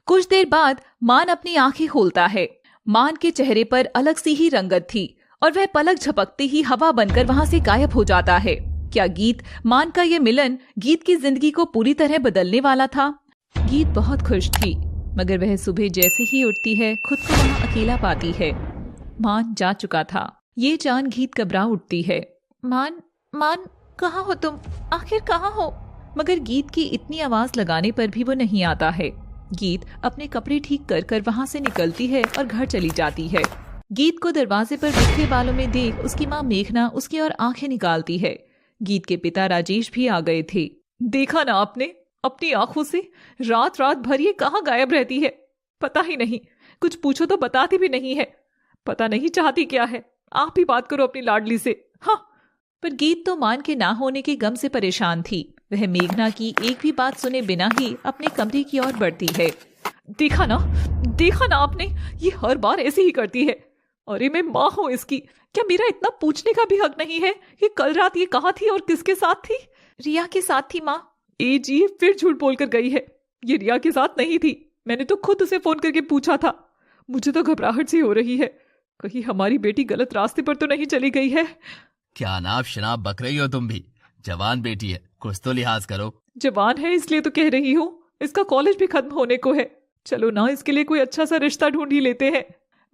कुछ देर बाद मान अपनी आंखें खोलता है। मान के चेहरे पर अलग सी ही रंगत थी और वह पलक झपकते ही हवा बनकर वहां से गायब हो जाता है। क्या गीत मान का ये मिलन गीत की जिंदगी को पूरी तरह बदलने वाला था? गीत बहुत खुश थी, मगर वह सुबह जैसे ही उठती है खुद को वहाँ अकेला पाती है। मान जा चुका था, ये जान गीत घबरा उठती है। मान, मान कहाँ हो तुम? आखिर कहाँ हो? मगर गीत की इतनी आवाज लगाने पर भी वो नहीं आता है। गीत अपने कपड़े ठीक कर कर वहाँ से निकलती है और घर चली जाती है। गीत को दरवाजे पर बिखरे बालों में देख उसकी माँ मेघना उसकी ओर आंखें निकालती है। गीत के पिता राजेश भी आ गए थे। देखा ना आपने अपनी आंखों से, रात रात भर ये कहाँ गायब रहती है? पता ही नहीं, कुछ पूछो तो बताती भी नहीं है। पता नहीं चाहती क्या है। आप ही बात करो अपनी लाडली से। हाँ। पर गीत तो मान के ना होने के गम से परेशान थी। वह मेघना की एक भी बात सुने बिना ही अपने कमरे की ओर बढ़ती है। देखा ना आपने, ये हर बार ऐसे ही करती है। अरे मैं माँ हूँ इसकी, क्या मेरा इतना पूछने का भी हक नहीं है कि कल रात ये कहाँ थी और किसके साथ थी? रिया के साथ थी माँ। ए जी, फिर झूठ बोलकर गई है। ये रिया के साथ नहीं थी, मैंने तो खुद उसे फोन करके पूछा था। मुझे तो घबराहट सी हो रही है, कहीं हमारी बेटी गलत रास्ते पर तो नहीं चली गई है। क्या नाप शनाप बक रही हो तुम भी? जवान बेटी है, कुछ तो लिहाज करो। जवान है इसलिए तो कह रही हूँ, इसका कॉलेज भी खत्म होने को है। चलो ना, इसके लिए कोई अच्छा सा रिश्ता ढूंढ ही लेते हैं।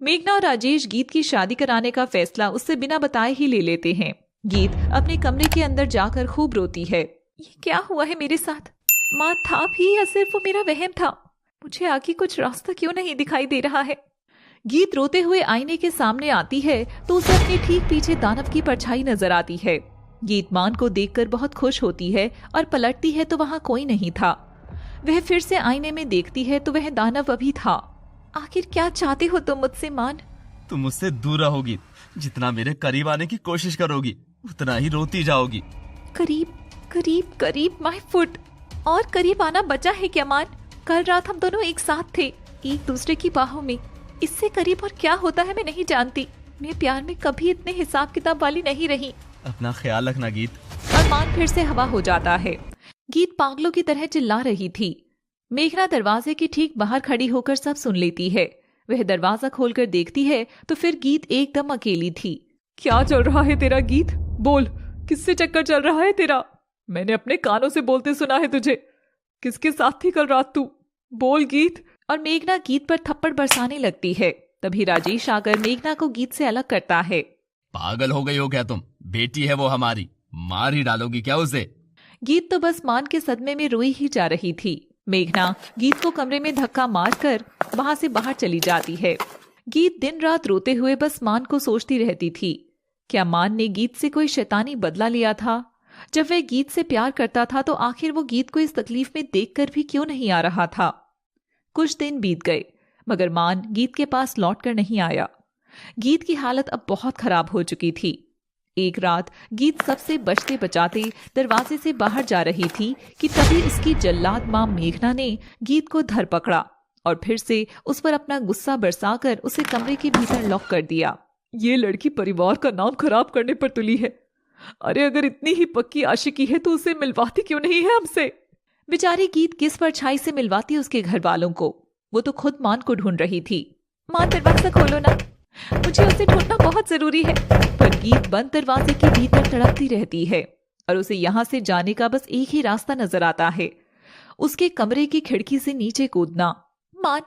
मेघना और राजेश गीत की शादी कराने का फैसला उससे बिना बताए ही ले लेते हैं। गीत अपने कमरे के अंदर जाकर खूब रोती है। ये क्या हुआ है मेरे साथ? माँ था भी या सिर्फ वो मेरा वहम था? मुझे आगे कुछ रास्ता क्यों नहीं दिखाई दे रहा है? गीत रोते हुए आईने के सामने आती है तो उसे अपने ठीक पीछे दानव की परछाई नजर आती है। गीत मान को देखकर बहुत खुश होती है और पलटती है तो वहाँ कोई नहीं था। वह फिर से आईने में देखती है तो वह दानव अभी था। आखिर क्या चाहते हो तुम मुझसे मान? तुम मुझसे दूर रहोगी, जितना मेरे करीब आने की कोशिश करोगी उतना ही रोती जाओगी। करीब करीब करीब माय फुट। और करीब आना बचा है क्या मान? कल रात हम दोनों एक साथ थे, एक दूसरे की बाहों में। इससे करीब और क्या होता है मैं नहीं जानती। मैं प्यार में कभी इतने हिसाब किताब वाली नहीं रही। अपना ख्याल रखना गीत। और मान फिर से हवा हो जाता है। गीत पागलों की तरह चिल्ला रही थी। मेघना दरवाजे के ठीक बाहर खड़ी होकर सब सुन लेती है। वह दरवाजा खोलकर देखती है तो फिर गीत एकदम अकेली थी। क्या चल रहा है तेरा गीत? बोल, किससे चक्कर चल रहा है तेरा? मैंने अपने कानों से बोलते सुना है तुझे। किसके साथ थी कल रात तू? बोल गीत। और मेघना गीत पर थप्पड़ बरसाने लगती है। तभी राजेश आकर मेघना को गीत से अलग करता है। पागल हो गई हो क्या तुम? बेटी है वो हमारी, मार ही डालोगी क्या उसे? गीत तो बस मान के सदमे में रोई ही जा रही थी। मेघना गीत को कमरे में धक्का मारकर वहां से बाहर चली जाती है। गीत दिन रात रोते हुए बस मान को सोचती रहती थी। क्या मान ने गीत से कोई शैतानी बदला लिया था? जब वह गीत से प्यार करता था तो आखिर वो गीत को इस तकलीफ में देखकर भी क्यों नहीं आ रहा था? कुछ दिन बीत गए मगर मान गीत के पास लौट कर नहीं आया। गीत की हालत अब बहुत खराब हो चुकी थी। एक रात गीत सबसे बचते बचाते दरवाजे से बाहर जा रही थी कि तभी उसकी जल्लाद मां मेघना ने गीत को धर पकड़ा और फिर से उस पर अपना गुस्सा बरसाकर उसे कमरे के भीतर लॉक कर दिया। ये लड़की परिवार का नाम खराब करने पर तुली है। अरे अगर इतनी ही पक्की आशिकी है तो उसे मिलवाती क्यों नहीं है हमसे? बेचारी गीत किस परछाई से मिलवाती उसके घर वालों को? वो तो खुद मान को ढूंढ रही थी। मां दरवाजा खोलो ना, मुझे उसे ढूंढना बहुत जरूरी है। पर गीत बंद दरवाजे के भीतर तड़पती रहती है और उसे यहाँ से जाने का बस एक ही रास्ता नजर आता है, उसके कमरे की खिड़की से नीचे कूदना। मान,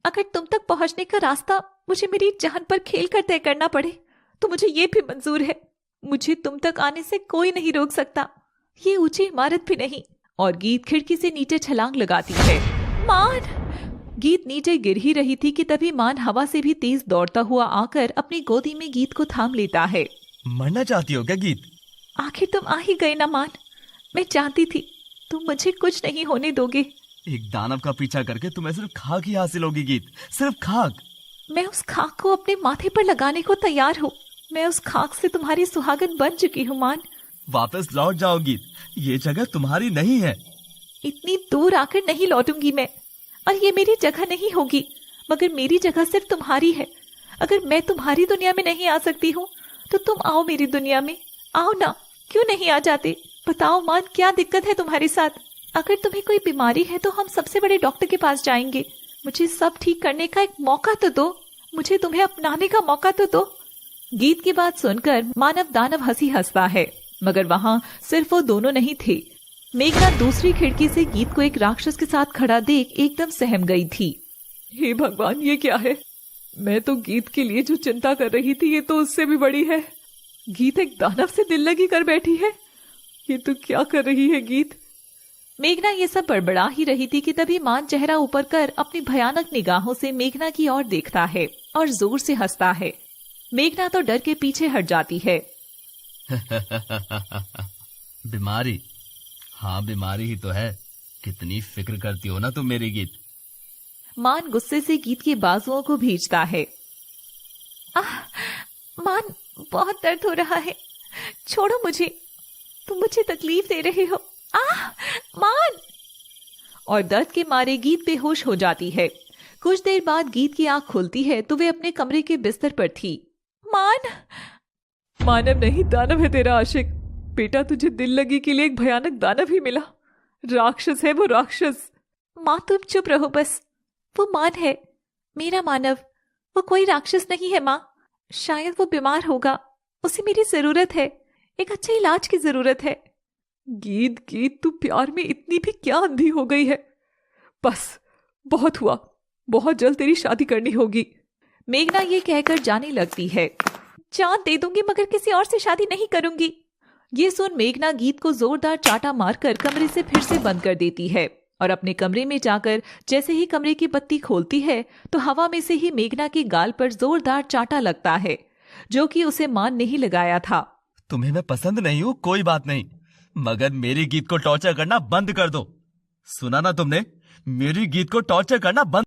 अगर तुम तक पहुंचने का रास्ता मुझे मेरी जान पर खेल कर तय करना पड़े तो मुझे ये भी मंजूर है। मुझे तुम तक आने से कोई नहीं रोक सकता, ये ऊंची इमारत भी नहीं। और गीत खिड़की से नीचे छलांग लगाती है। मान! गीत नीचे गिर ही रही थी कि तभी मान हवा से भी तेज दौड़ता हुआ आकर अपनी गोदी में गीत को थाम लेता है। मरना चाहती हो क्या गीत? आखिर तुम आ ही गए ना मान। मैं जानती थी तुम मुझे कुछ नहीं होने दोगे। एक दानव का पीछा करके तुम्हें सिर्फ खाक ही हासिल होगी गीत, सिर्फ खाक। मैं उस खाक को अपने माथे पर लगाने को तैयार हूँ। मैं उस खाक से तुम्हारी सुहागन बन चुकी हूँ मान। वापस लौट जाओ गीत, ये जगह तुम्हारी नहीं है। इतनी दूर आकर नहीं लौटूंगी मैं, और ये मेरी जगह नहीं होगी। मगर मेरी जगह सिर्फ तुम्हारी है। अगर मैं तुम्हारी दुनिया में नहीं आ सकती हूँ तो तुम आओ मेरी दुनिया में। आओ ना, क्यों नहीं आ जाते? बताओ मान, क्या दिक्कत है तुम्हारे साथ? अगर तुम्हें कोई बीमारी है तो हम सबसे बड़े डॉक्टर के पास जाएंगे। मुझे सब ठीक करने का एक मौका तो दो, मुझे तुम्हें अपनाने का मौका तो दो। गीत की बात सुनकर मानव दानव हंसी हंसता है। मगर वहां सिर्फ वो दोनों नहीं थे। मेघना दूसरी खिड़की से गीत को एक राक्षस के साथ खड़ा देख एकदम सहम गई थी। हे भगवान, ये क्या है? मैं तो गीत के लिए जो चिंता कर रही थी ये तो उससे भी बड़ी है। गीत एक दानव से दिल लगी कर बैठी है। ये तो क्या कर रही है गीत? मेघना ये सब बड़बड़ा ही रही थी कि तभी मान चेहरा ऊपर कर अपनी भयानक निगाहों से मेघना की ओर देखता है और जोर से हंसता है। मेघना तो डर के पीछे हट जाती है। बीमारी? हाँ, बीमारी ही तो है। कितनी फिक्र करती हो ना तुम मेरी गीत। मान गुस्से से गीत की बाजुओं को भींचता है। मान, बहुत दर्द हो रहा है, छोड़ो मुझे, तुम मुझे तकलीफ दे रहे हो। मान! और दर्द के मारे गीत बेहोश हो जाती है। कुछ देर बाद गीत की आंख खुलती है तो वे अपने कमरे के बिस्तर पर थी। मान! मानव नहीं, दानव है तेरा आशिक। बेटा, तुझे दिल लगी के लिए एक भयानक दानव ही मिला। राक्षस है वो, राक्षस। माँ, तुम चुप रहो बस। वो मान है, मेरा मानव। वो कोई राक्षस नहीं है माँ। शायद वो बीमार होगा, उसे मेरी जरूरत है, एक अच्छे इलाज की जरूरत है। गीत गीत, तू प्यार में इतनी भी क्या अंधी हो गई है? बस, बहुत हुआ, बहुत जल्द तेरी शादी करनी होगी। मेघना ये कहकर जाने लगती है। जान दे दूंगी मगर किसी और से शादी नहीं करूंगी। ये सुन मेघना गीत को जोरदार चाटा मारकर कमरे से फिर से बंद कर देती है और अपने कमरे में जाकर जैसे ही कमरे की बत्ती खोलती है तो हवा में से ही मेघना के गाल पर जोरदार चाटा लगता है, जो कि उसे मान नहीं लगाया था। तुम्हें मैं पसंद नहीं हूँ कोई बात नहीं, मगर मेरी गीत को टॉर्चर करना बंद कर दो। सुना ना तुमने? मेरी गीत को टॉर्चर करना बंद।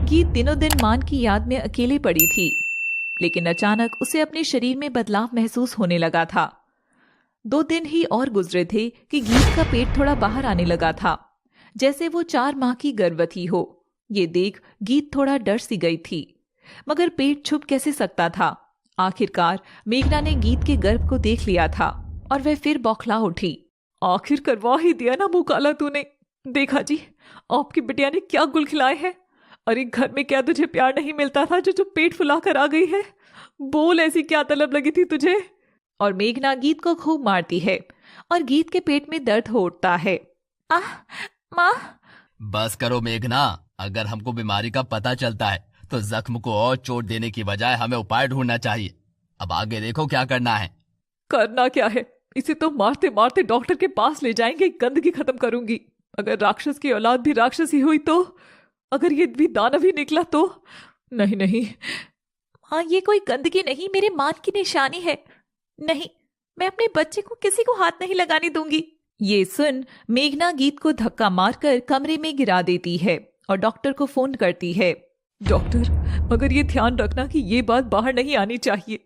गीत दिनों दिन मान की याद में अकेले पड़ी थी, लेकिन अचानक उसे अपने शरीर में बदलाव महसूस होने लगा था। 2 दिन ही और गुजरे थे कि गीत का पेट थोड़ा बाहर आने लगा था, जैसे वो 4 माह की गर्भवती हो। ये देख गीत थोड़ा डर सी गई थी, मगर पेट छुप कैसे सकता था। आखिरकार मेघना ने गीत के गर्भ को देख लिया था और वह फिर बौखला उठी। आखिर करवा ही दिया ना मुंह काला तूने। देखा जी, आपकी बिटिया ने क्या गुल खिलाए हैं। अरे घर में क्या तुझे प्यार नहीं मिलता था जो पेट फुलाकर आ गई है? बोल, ऐसी क्या तलब लगी थी तुझे? और मेघना गीत को खूब मारती है और गीत के पेट में दर्द हो उठता है। माँ! बस करो मेघना, अगर हमको बीमारी का पता चलता है तो जख्म को और चोट देने की बजाय हमें उपाय ढूंढना चाहिए। अब आगे देखो क्या करना है। करना क्या है? इसे तो मारते मारते डॉक्टर के पास ले जाएंगे, गंदगी खत्म करूंगी। अगर राक्षस की औलाद भी राक्षस ही हुई तो? अगर ये भी दानव ही निकला तो? नहीं नहीं हाँ, ये कोई गंदगी नहीं, मेरे मान की निशानी है। नहीं, मैं अपने बच्चे को किसी को हाथ नहीं लगाने दूंगी। ये सुन मेघना गीत को धक्का मारकर कमरे में गिरा देती है और डॉक्टर को फोन करती है। डॉक्टर, मगर ये ध्यान रखना कि ये बात बाहर नहीं आनी चाहिए।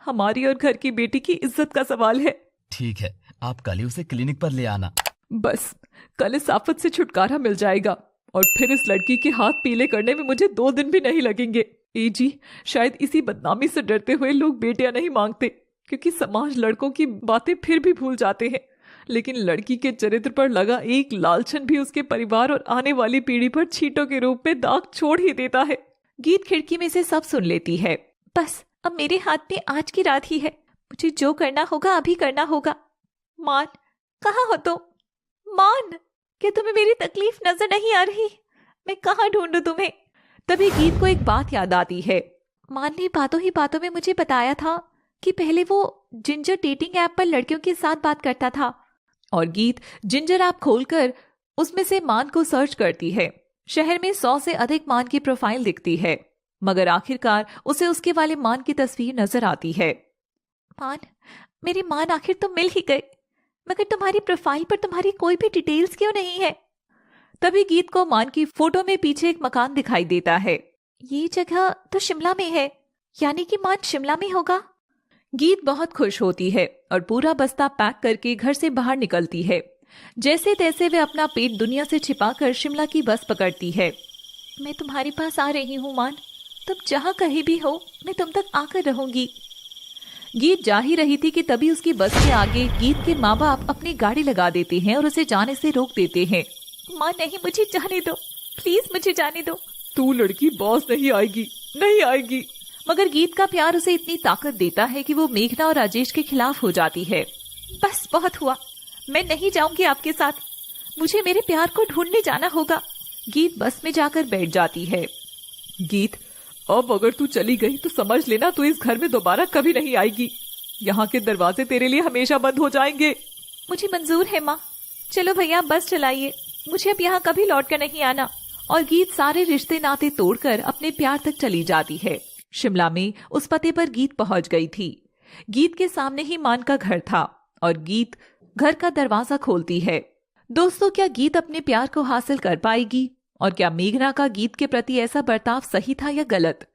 हमारी और घर की बेटी की इज्जत का सवाल है। ठीक है, आप कल ही उसे क्लिनिक पर ले आना। बस, कल इस आफत से छुटकारा मिल जाएगा और फिर इस लड़की के हाथ पीले करने में मुझे 2 दिन भी नहीं लगेंगे। जी, शायद इसी बदनामी से डरते हुए लोग बेटियां नहीं मांगते, क्योंकि समाज लड़कों की बातें फिर भी भूल जाते हैं, लेकिन लड़की के चरित्र पर लगा एक लालचन भी उसके परिवार और आने वाली पीढ़ी पर छींटों के रूप में दाग छोड़ ही देता है। गीत खिड़की में से सब सुन लेती है। बस, अब मेरे हाथ में आज की रात ही है, मुझे जो करना होगा अभी करना होगा। मान, कहाँ हो तुम? मान, क्या तुम्हें मेरी तकलीफ नजर नहीं आ रही? मैं कहाँ ढूंढूं तुम्हें? तभी गीत को एक बात याद आती है। मान ने बातों ही बातों में मुझे बताया था कि पहले वो जिंजर डेटिंग ऐप पर लड़कियों के साथ बात करता था। और गीत जिंजर ऐप खोलकर उसमें से मान को सर्च करती है। शहर में 100 से अधिक मान की प्रोफाइल दिखती है, मगर आखिरकार उसे उसके वाले मान की तस्वीर नजर आती है। मान, मेरे मान, आखिर तुम मिल ही गए, मगर तुम्हारी प्रोफाइल पर तुम्हारी कोई भी डिटेल्स क्यों नहीं है? तभी गीत को मान की फोटो में पीछे एक मकान दिखाई देता है। ये जगह तो शिमला में है, यानी कि मान शिमला में होगा। गीत बहुत खुश होती है और पूरा बस्ता पैक करके घर से बाहर निकलती है। जैसे तैसे वे अपना पेट दुनिया से छिपाकर शिमला की बस पकड़ती है। मैं तुम्हारे पास आ रही हूँ मान, तुम जहाँ कहीं भी हो मैं तुम तक आकर रहूंगी। गीत जा ही रही थी कि तभी उसकी बस के आगे गीत के माँ बाप अपनी गाड़ी लगा देते हैं और उसे जाने से रोक देते हैं। माँ नहीं, मुझे जाने दो, प्लीज मुझे जाने दो। तू लड़की बॉस नहीं आएगी, नहीं आएगी। मगर गीत का प्यार उसे इतनी ताकत देता है कि वो मेघना और राजेश के खिलाफ हो जाती है। बस बहुत हुआ, मैं नहीं जाऊंगी आपके साथ, मुझे मेरे प्यार को ढूंढने जाना होगा। गीत बस में जाकर बैठ जाती है। गीत, अब अगर तू चली गई तो समझ लेना तू इस घर में दोबारा कभी नहीं आएगी। यहाँ के दरवाजे तेरे लिए हमेशा बंद हो जाएंगे। मुझे मंजूर है माँ, चलो भैया बस चलाइए, मुझे अब यहाँ कभी लौट कर नहीं आना। और गीत सारे रिश्ते नाते तोड़कर अपने प्यार तक चली जाती है। शिमला में उस पते पर गीत पहुंच गई थी। गीत के सामने ही मान का घर था और गीत घर का दरवाजा खोलती है। दोस्तों, क्या गीत अपने प्यार को हासिल कर पाएगी? और क्या मेघना का गीत के प्रति ऐसा बर्ताव सही था या गलत?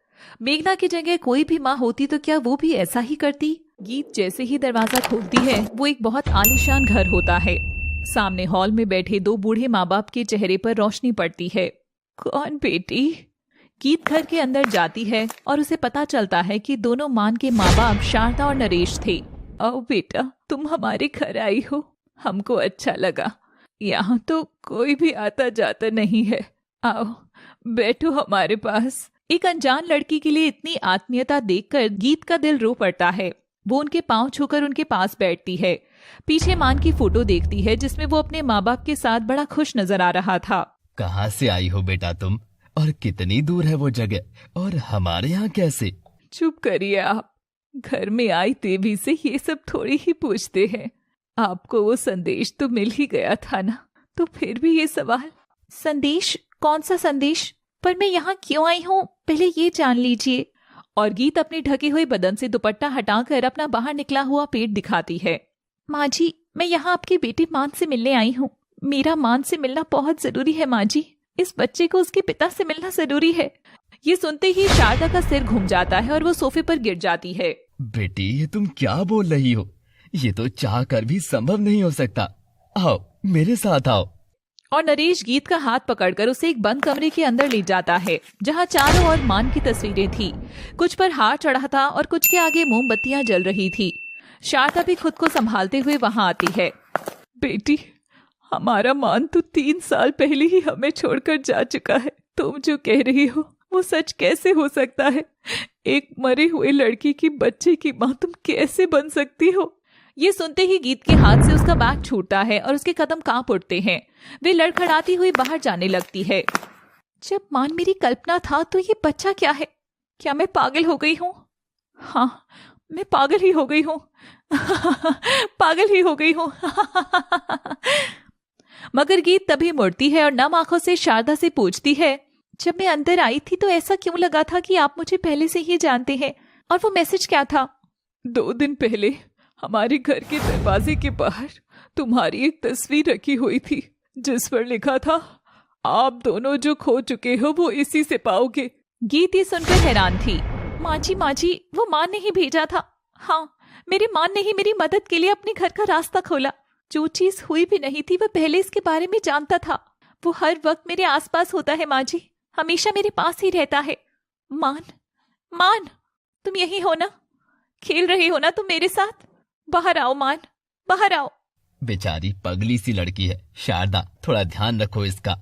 मेघना की जगह कोई भी माँ होती तो क्या वो भी ऐसा ही करती? गीत जैसे ही दरवाजा खोलती है, वो एक बहुत आलीशान घर होता है। सामने हॉल में बैठे दो बूढ़े माँ बाप के चेहरे पर रोशनी पड़ती है। कौन बेटी? गीत घर के अंदर जाती है और उसे पता चलता है कि दोनों मान के माँ बाप शारदा और नरेश थे। आओ बेटा, तुम हमारे घर आई हो, हमको अच्छा लगा। यहाँ तो कोई भी आता जाता नहीं है, आओ बैठो हमारे पास। एक अनजान लड़की के लिए इतनी आत्मीयता देखकर गीत का दिल रो पड़ता है। वो उनके पांव छूकर उनके पास बैठती है। पीछे मान की फोटो देखती है जिसमें वो अपने माँ बाप के साथ बड़ा खुश नजर आ रहा था। कहाँ से आई हो बेटा तुम, और कितनी दूर है वो जगह, और हमारे यहाँ कैसे? चुप करिए आप, घर में आई देवी से ये सब थोड़ी ही पूछते हैं। आपको वो संदेश तो मिल ही गया था ना, तो फिर भी ये सवाल। संदेश? कौन सा संदेश? पर मैं यहाँ क्यों आई हूँ, पहले ये जान लीजिए। और गीत अपने ढके हुए बदन से दुपट्टा हटाकर अपना बाहर निकला हुआ पेट दिखाती है। माँ जी, मैं यहाँ आपकी बेटी मान से मिलने आई हूँ। मेरा मान से मिलना बहुत जरूरी है माँ जी, इस बच्चे को उसके पिता से मिलना जरूरी है। ये सुनते ही शारदा का सिर घूम जाता है और वो सोफे पर गिर जाती है। बेटी, ये तुम क्या बोल रही हो? ये तो चाह कर भी संभव नहीं हो सकता। आओ मेरे साथ आओ। और नरेश गीत का हाथ पकड़कर उसे एक बंद कमरे के अंदर ले जाता है जहाँ चारों ओर मान की तस्वीरें थी। कुछ पर हार चढ़ा था और कुछ के आगे मोमबत्तियां जल रही थी। शारदा भी खुद को संभालते हुए वहां आती है। बेटी, हमारा मान तो 3 साल पहले ही हमें छोड़कर जा चुका है। तुम जो कह रही हो वो सच कैसे हो सकता है? एक मरे हुए लड़की की बच्चे की माँ तुम कैसे बन सकती हो? ये सुनते ही गीत के हाथ से उसका बैग छूटता है और उसके कदम कांप उठते हैं। वे लड़खड़ाती हुई बाहर जाने लगती है। जब मान मेरी कल्पना था तो ये बच्चा क्या है? क्या मैं पागल हो गई हूँ? हाँ, मैं पागल ही हो गई हूँ। पागल ही हो गई हूँ। मगर गीत तभी मुड़ती है और नम आंखों से शारदा से पूछती है, जब मैं अंदर आई थी तो ऐसा क्यों लगा था कि आप मुझे पहले से ही जानते हैं? और वो मैसेज क्या था? 2 दिन पहले हमारे घर के दरवाजे के बाहर तुम्हारी एक तस्वीर रखी हुई थी जिस पर लिखा था, आप दोनों जो खो चुके हो वो इसी से पाओगे। गीत ये सुनकर हैरान थी। माँ जी, वो माँ ने ही भेजा था। हाँ, मेरी माँ ने ही मेरी मदद के लिए अपने घर का रास्ता खोला। जो चीज हुई भी नहीं थी वह पहले इसके बारे में जानता था। वो हर वक्त मेरे आसपास होता है माँ जी, हमेशा मेरे पास ही रहता है। मान, तुम यही हो ना? खेल रही हो ना तुम मेरे साथ? बाहर आओ मान, बाहर आओ। बेचारी पगली सी लड़की है शारदा, थोड़ा ध्यान रखो इसका।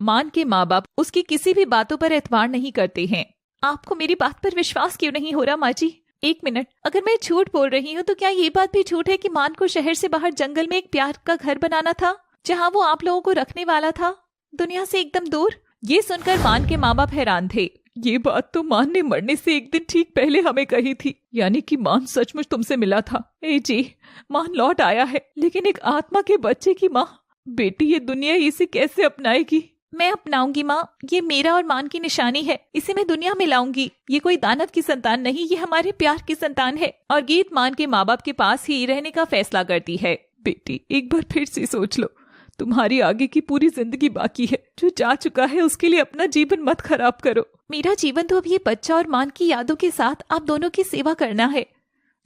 मान के माँ बाप उसकी किसी भी बातों पर एतबार नहीं करते हैं। आपको मेरी बात पर विश्वास क्यों नहीं हो रहा माँ जी? 1 मिनट, अगर मैं झूठ बोल रही हूँ तो क्या ये बात भी झूठ है कि मान को शहर से बाहर जंगल में एक प्यार का घर बनाना था जहाँ वो आप लोगों को रखने वाला था, दुनिया से एकदम दूर? ये सुनकर मान के माँ बाप हैरान थे। ये बात तो मान ने मरने से 1 दिन ठीक पहले हमें कही थी, यानी कि मान सचमुच तुमसे मिला था। ए जी, मान लौट आया है, लेकिन एक आत्मा के बच्चे की माँ। बेटी, ये दुनिया इसे कैसे अपनाएगी? मैं अपनाऊंगी माँ, ये मेरा और मान की निशानी है, इसे मैं दुनिया में लाऊंगी। ये कोई दानव की संतान नहीं, ये हमारे प्यार की संतान है। और गीत मान के माँ बाप के पास ही रहने का फैसला करती है। बेटी, एक बार फिर से सोच लो, तुम्हारी आगे की पूरी जिंदगी बाकी है। जो जा चुका है उसके लिए अपना जीवन मत खराब करो। मेरा जीवन तो अब ये बच्चा और मान की यादों के साथ आप दोनों की सेवा करना है।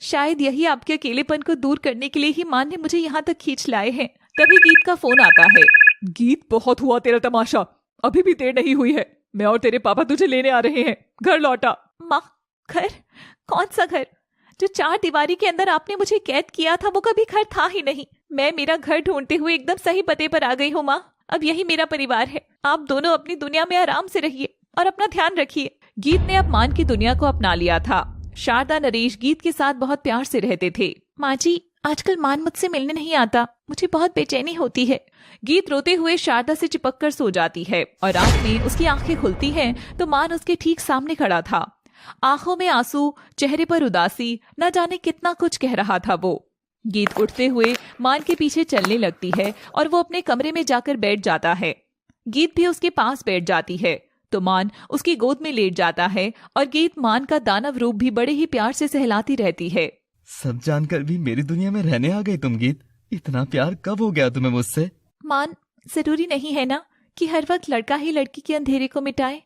शायद यही आपके अकेलेपन को दूर करने के लिए ही मान ने मुझे यहाँ तक खींच लाए हैं। तभी गीत का फोन आता है। गीत, बहुत हुआ तेरा तमाशा, अभी भी देर नहीं हुई है। मैं और तेरे पापा तुझे लेने आ रहे हैं, घर लौटा। माँ, घर? कौन सा घर? जो 4 दीवारी के अंदर आपने मुझे कैद किया था वो कभी घर था ही नहीं। मैं मेरा घर ढूंढते हुए एकदम सही पते पर आ गई हूँ माँ। अब यही मेरा परिवार है। आप दोनों अपनी दुनिया में आराम से रहिए और अपना ध्यान रखिए। गीत ने अब मान की दुनिया को अपना लिया था। शारदा, नरेश गीत के साथ बहुत प्यार से रहते थे। माँ जी, आजकल मान मुझसे मिलने नहीं आता, मुझे बहुत बेचैनी होती है। गीत रोते हुए शारदा से चिपक कर सो जाती है और रात में उसकी आंखें खुलती हैं तो मान उसके ठीक सामने खड़ा था। आंखों में आंसू, चेहरे पर उदासी, न जाने कितना कुछ कह रहा था वो। गीत उठते हुए मान के पीछे चलने लगती है और वो अपने कमरे में जाकर बैठ जाता है। गीत भी उसके पास बैठ जाती है तो मान उसकी गोद में लेट जाता है और गीत मान का दानव रूप भी बड़े ही प्यार से सहलाती रहती है। सब जानकर भी मेरी दुनिया में रहने आ गई तुम गीत। इतना प्यार कब हो गया तुम्हें मुझसे? मान, जरूरी नहीं है ना कि हर वक्त लड़का ही लड़की के अंधेरे को मिटाए।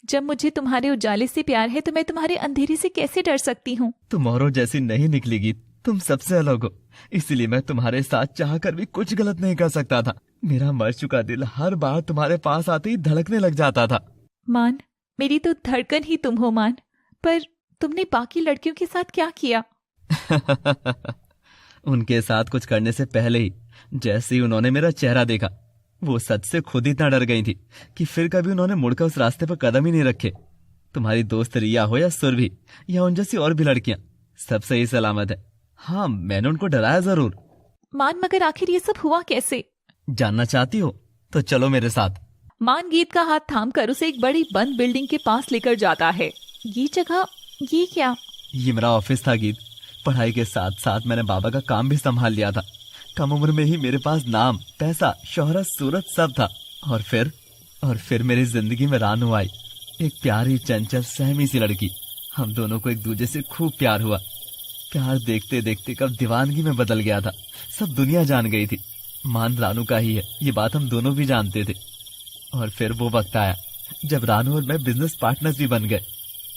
जब मुझे तुम्हारे उजाले से प्यार है तो मैं तुम्हारे अंधेरे से कैसे डर सकती हूँ? तुम औरों जैसी नहीं निकली गीत, तुम सबसे अलग हो। इसीलिए मैं तुम्हारे साथ चाहकर भी कुछ गलत नहीं कर सकता था। मेरा मर चुका दिल हर बार तुम्हारे पास आते ही धड़कने लग जाता था। मान, मेरी तो धड़कन ही तुम हो मान। पर तुमने बाकी लड़कियों के साथ क्या किया? उनके साथ कुछ करने से पहले ही जैसे ही उन्होंने मेरा चेहरा देखा, वो सच से खुद इतना डर गई थी कि फिर कभी उन्होंने मुड़कर उस रास्ते पर कदम ही नहीं रखे। तुम्हारी दोस्त रिया हो या सुरभि या उन जैसी और भी लड़कियां, सब सही सलामत है। हाँ, मैंने उनको डराया जरूर। मान, मगर आखिर ये सब हुआ कैसे? जानना चाहती हो तो चलो मेरे साथ। मान गीत का हाथ थामकर उसे एक बड़ी बंद बिल्डिंग के पास लेकर जाता है। ये जगह, ये क्या? ये मेरा ऑफिस था गीत। पढ़ाई के साथ साथ मैंने बाबा का काम भी संभाल लिया था। कम उम्र में ही मेरे पास नाम, पैसा, शोहरत, सूरत सब था। और फिर मेरी जिंदगी में रानू आई, एक प्यारी, चंचल, सहमी सी लड़की। हम दोनों को एक दूसरे से खूब प्यार हुआ। प्यार देखते देखते कब दीवानगी में बदल गया था। सब दुनिया जान गई थी मान रानू का ही है, ये बात हम दोनों भी जानते थे। और फिर वो वक्त आया जब रानू और मैं बिजनेस पार्टनर्स भी बन गए।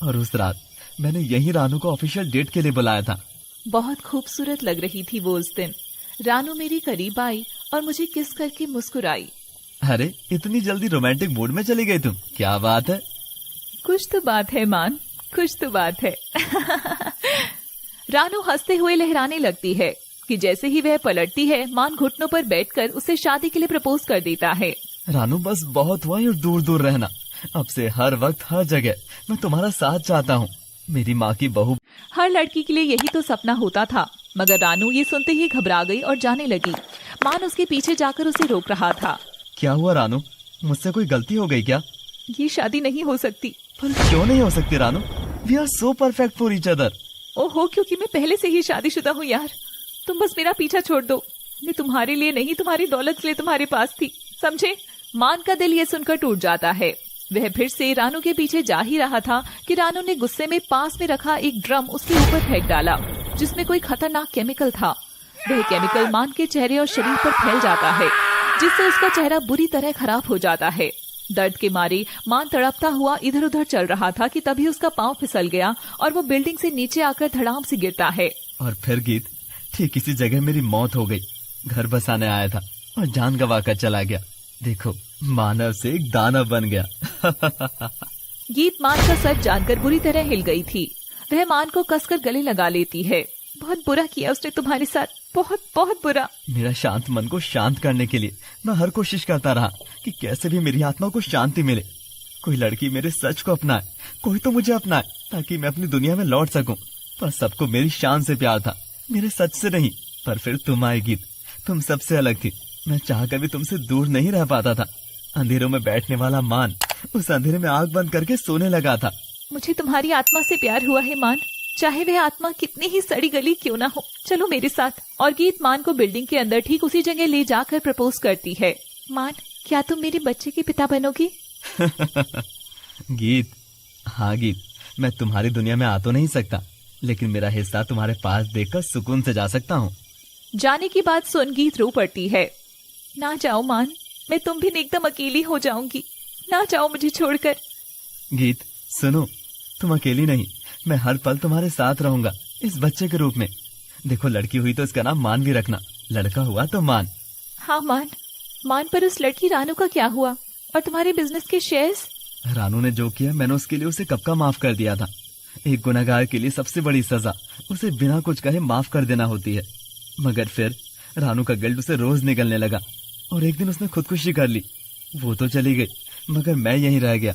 और उस रात मैंने यही रानू को ऑफिशियल डेट के लिए बुलाया था। बहुत खूबसूरत लग रही थी वो उस दिन। रानू मेरी करीब आई और मुझे किस करके मुस्कुराई। अरे, इतनी जल्दी रोमांटिक मूड में चली गई तुम, क्या बात है? कुछ तो बात है मान, कुछ तो बात है। रानू हंसते हुए लहराने लगती है कि जैसे ही वह पलटती है, मान घुटनों पर बैठकर उसे शादी के लिए प्रपोज कर देता है। रानू, बस बहुत हुआ और दूर दूर रहना। अब से हर वक्त हर जगह मैं तुम्हारा साथ चाहता हूँ, मेरी माँ की बहू। हर लड़की के लिए यही तो सपना होता था, मगर रानू ये सुनते ही घबरा गई और जाने लगी। मान उसके पीछे जाकर उसे रोक रहा था। क्या हुआ रानू, मुझसे कोई गलती हो गई क्या? ये शादी नहीं हो सकती। पर क्यों नहीं हो सकती Ranu? We are so perfect for each other. ओहो, क्योंकि मैं पहले से ही शादीशुदा हूँ यार। तुम बस मेरा पीछा छोड़ दो। मैं तुम्हारे लिए नहीं, तुम्हारी दौलत के लिए तुम्हारे पास थी, समझे? मान का दिल ये सुनकर टूट जाता है। वह फिर से रानू के पीछे जा ही रहा था कि रानू ने गुस्से में पास में रखा एक ड्रम उसके ऊपर फेंक डाला, जिसमें कोई खतरनाक केमिकल था। वह केमिकल मान के चेहरे और शरीर पर फैल जाता है, जिससे उसका चेहरा बुरी तरह खराब हो जाता है। दर्द के मारे मान तड़पता हुआ इधर उधर चल रहा था कि तभी उसका पांव फिसल गया और वो बिल्डिंग से नीचे आकर धड़ाम से गिरता है। और फिर गीत, ठीक इसी जगह मेरी मौत हो गई। घर बसाने आया था और जान गवा कर चला गया। देखो, मानव से एक दानव बन गया। गीत मान का सच जानकर बुरी तरह हिल गई थी। वह मान को कसकर गले लगा लेती है। बहुत बुरा किया उसने तुम्हारे साथ, बहुत बहुत बुरा। मेरा शांत मन को शांत करने के लिए मैं हर कोशिश करता रहा कि कैसे भी मेरी आत्मा को शांति मिले। कोई लड़की मेरे सच को अपनाए, कोई तो मुझे अपनाए, ताकि मैं अपनी दुनिया में लौट सकूं। पर सबको मेरी शान से प्यार था, मेरे सच से नहीं। पर फिर तुम आई गीत, तुम सबसे अलग थी। मैं चाहकर भी तुमसे दूर नहीं रह पाता था। अंधेरों में बैठने वाला मान उस अंधेरे में आग बंद करके सोने लगा था। मुझे तुम्हारी आत्मा से प्यार हुआ है मान, चाहे वह आत्मा कितनी ही सड़ी गली क्यों ना हो। चलो मेरे साथ। और गीत मान को बिल्डिंग के अंदर ठीक उसी जगह ले जाकर प्रपोज करती है। मान, क्या तुम मेरे बच्चे के पिता बनोगे? गीत, हाँ गीत, मैं तुम्हारी दुनिया में आ तो नहीं सकता, लेकिन मेरा हिस्सा तुम्हारे पास देखकर सुकून से जा सकता हूँ। जाने की बात सुन गीत रो पड़ती है। ना जाओ मान, मैं तुम भी एकदम अकेली हो जाऊंगी। ना जाओ मुझे छोड़कर। गीत सुनो, तुम अकेली नहीं, मैं हर पल तुम्हारे साथ रहूंगा, इस बच्चे के रूप में। देखो, लड़की हुई तो इसका नाम मान भी रखना, लड़का हुआ तो मान। हाँ मान। मान, पर उस लड़की रानू का क्या हुआ? और तुम्हारे बिजनेस के शेयर्स? रानू ने जो किया मैंने उसके लिए उसे कब का माफ कर दिया था। एक गुनहगार के लिए सबसे बड़ी सजा उसे बिना कुछ कहे माफ कर देना होती है। मगर फिर रानू का गिल्ट उसे रोज निगलने लगा और एक दिन उसने खुदकुशी कर ली। वो तो चली गई, मगर मैं यहीं रह गया।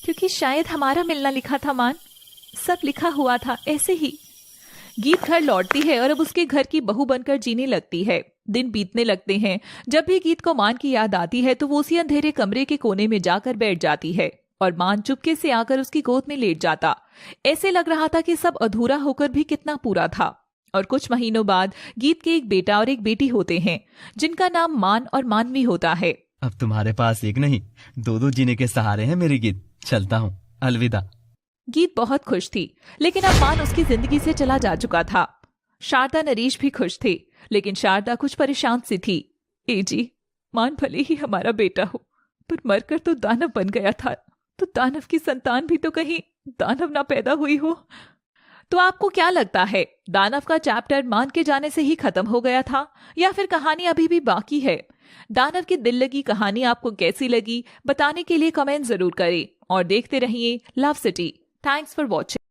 क्योंकि शायद हमारा मिलना लिखा था मान, सब लिखा हुआ था ऐसे ही। गीत घर लौटती है और अब उसके घर की बहू बनकर जीने लगती है। दिन बीतने लगते हैं। जब भी गीत को मान की याद आती है तो वो उसी अंधेरे कमरे के कोने में जाकर बैठ जाती है और मान चुपके से आकर उसकी गोद में लेट जाता। ऐसे लग रहा था कि सब अधूरा होकर भी कितना पूरा था। और कुछ महीनों बाद गीत के एक बेटा और एक बेटी होते हैं जिनका नाम मान और मानवी होता है। अब तुम्हारे पास एक नहीं, दो जीने के सहारे हैं मेरी गीत। चलता हूँ, अलविदा। गीत बहुत खुश थी, लेकिन अब मान उसकी जिंदगी से चला जा चुका था। शारदा नरेश भी खुश थे, लेकिन शारदा कुछ परेशान सी थी। ए जी, मान भले ही हमारा बेटा हो, पर मरकर तो दानव बन गया था, तो दानव की संतान भी तो कहीं दानव ना पैदा हुई हो। तो आपको क्या लगता है, दानव का चैप्टर मान के जाने से ही खत्म हो गया था या फिर कहानी अभी भी बाकी है? दानव की दिल लगी कहानी आपको कैसी लगी बताने के लिए कमेंट जरूर करें और देखते रहिए love city. Thanks for watching.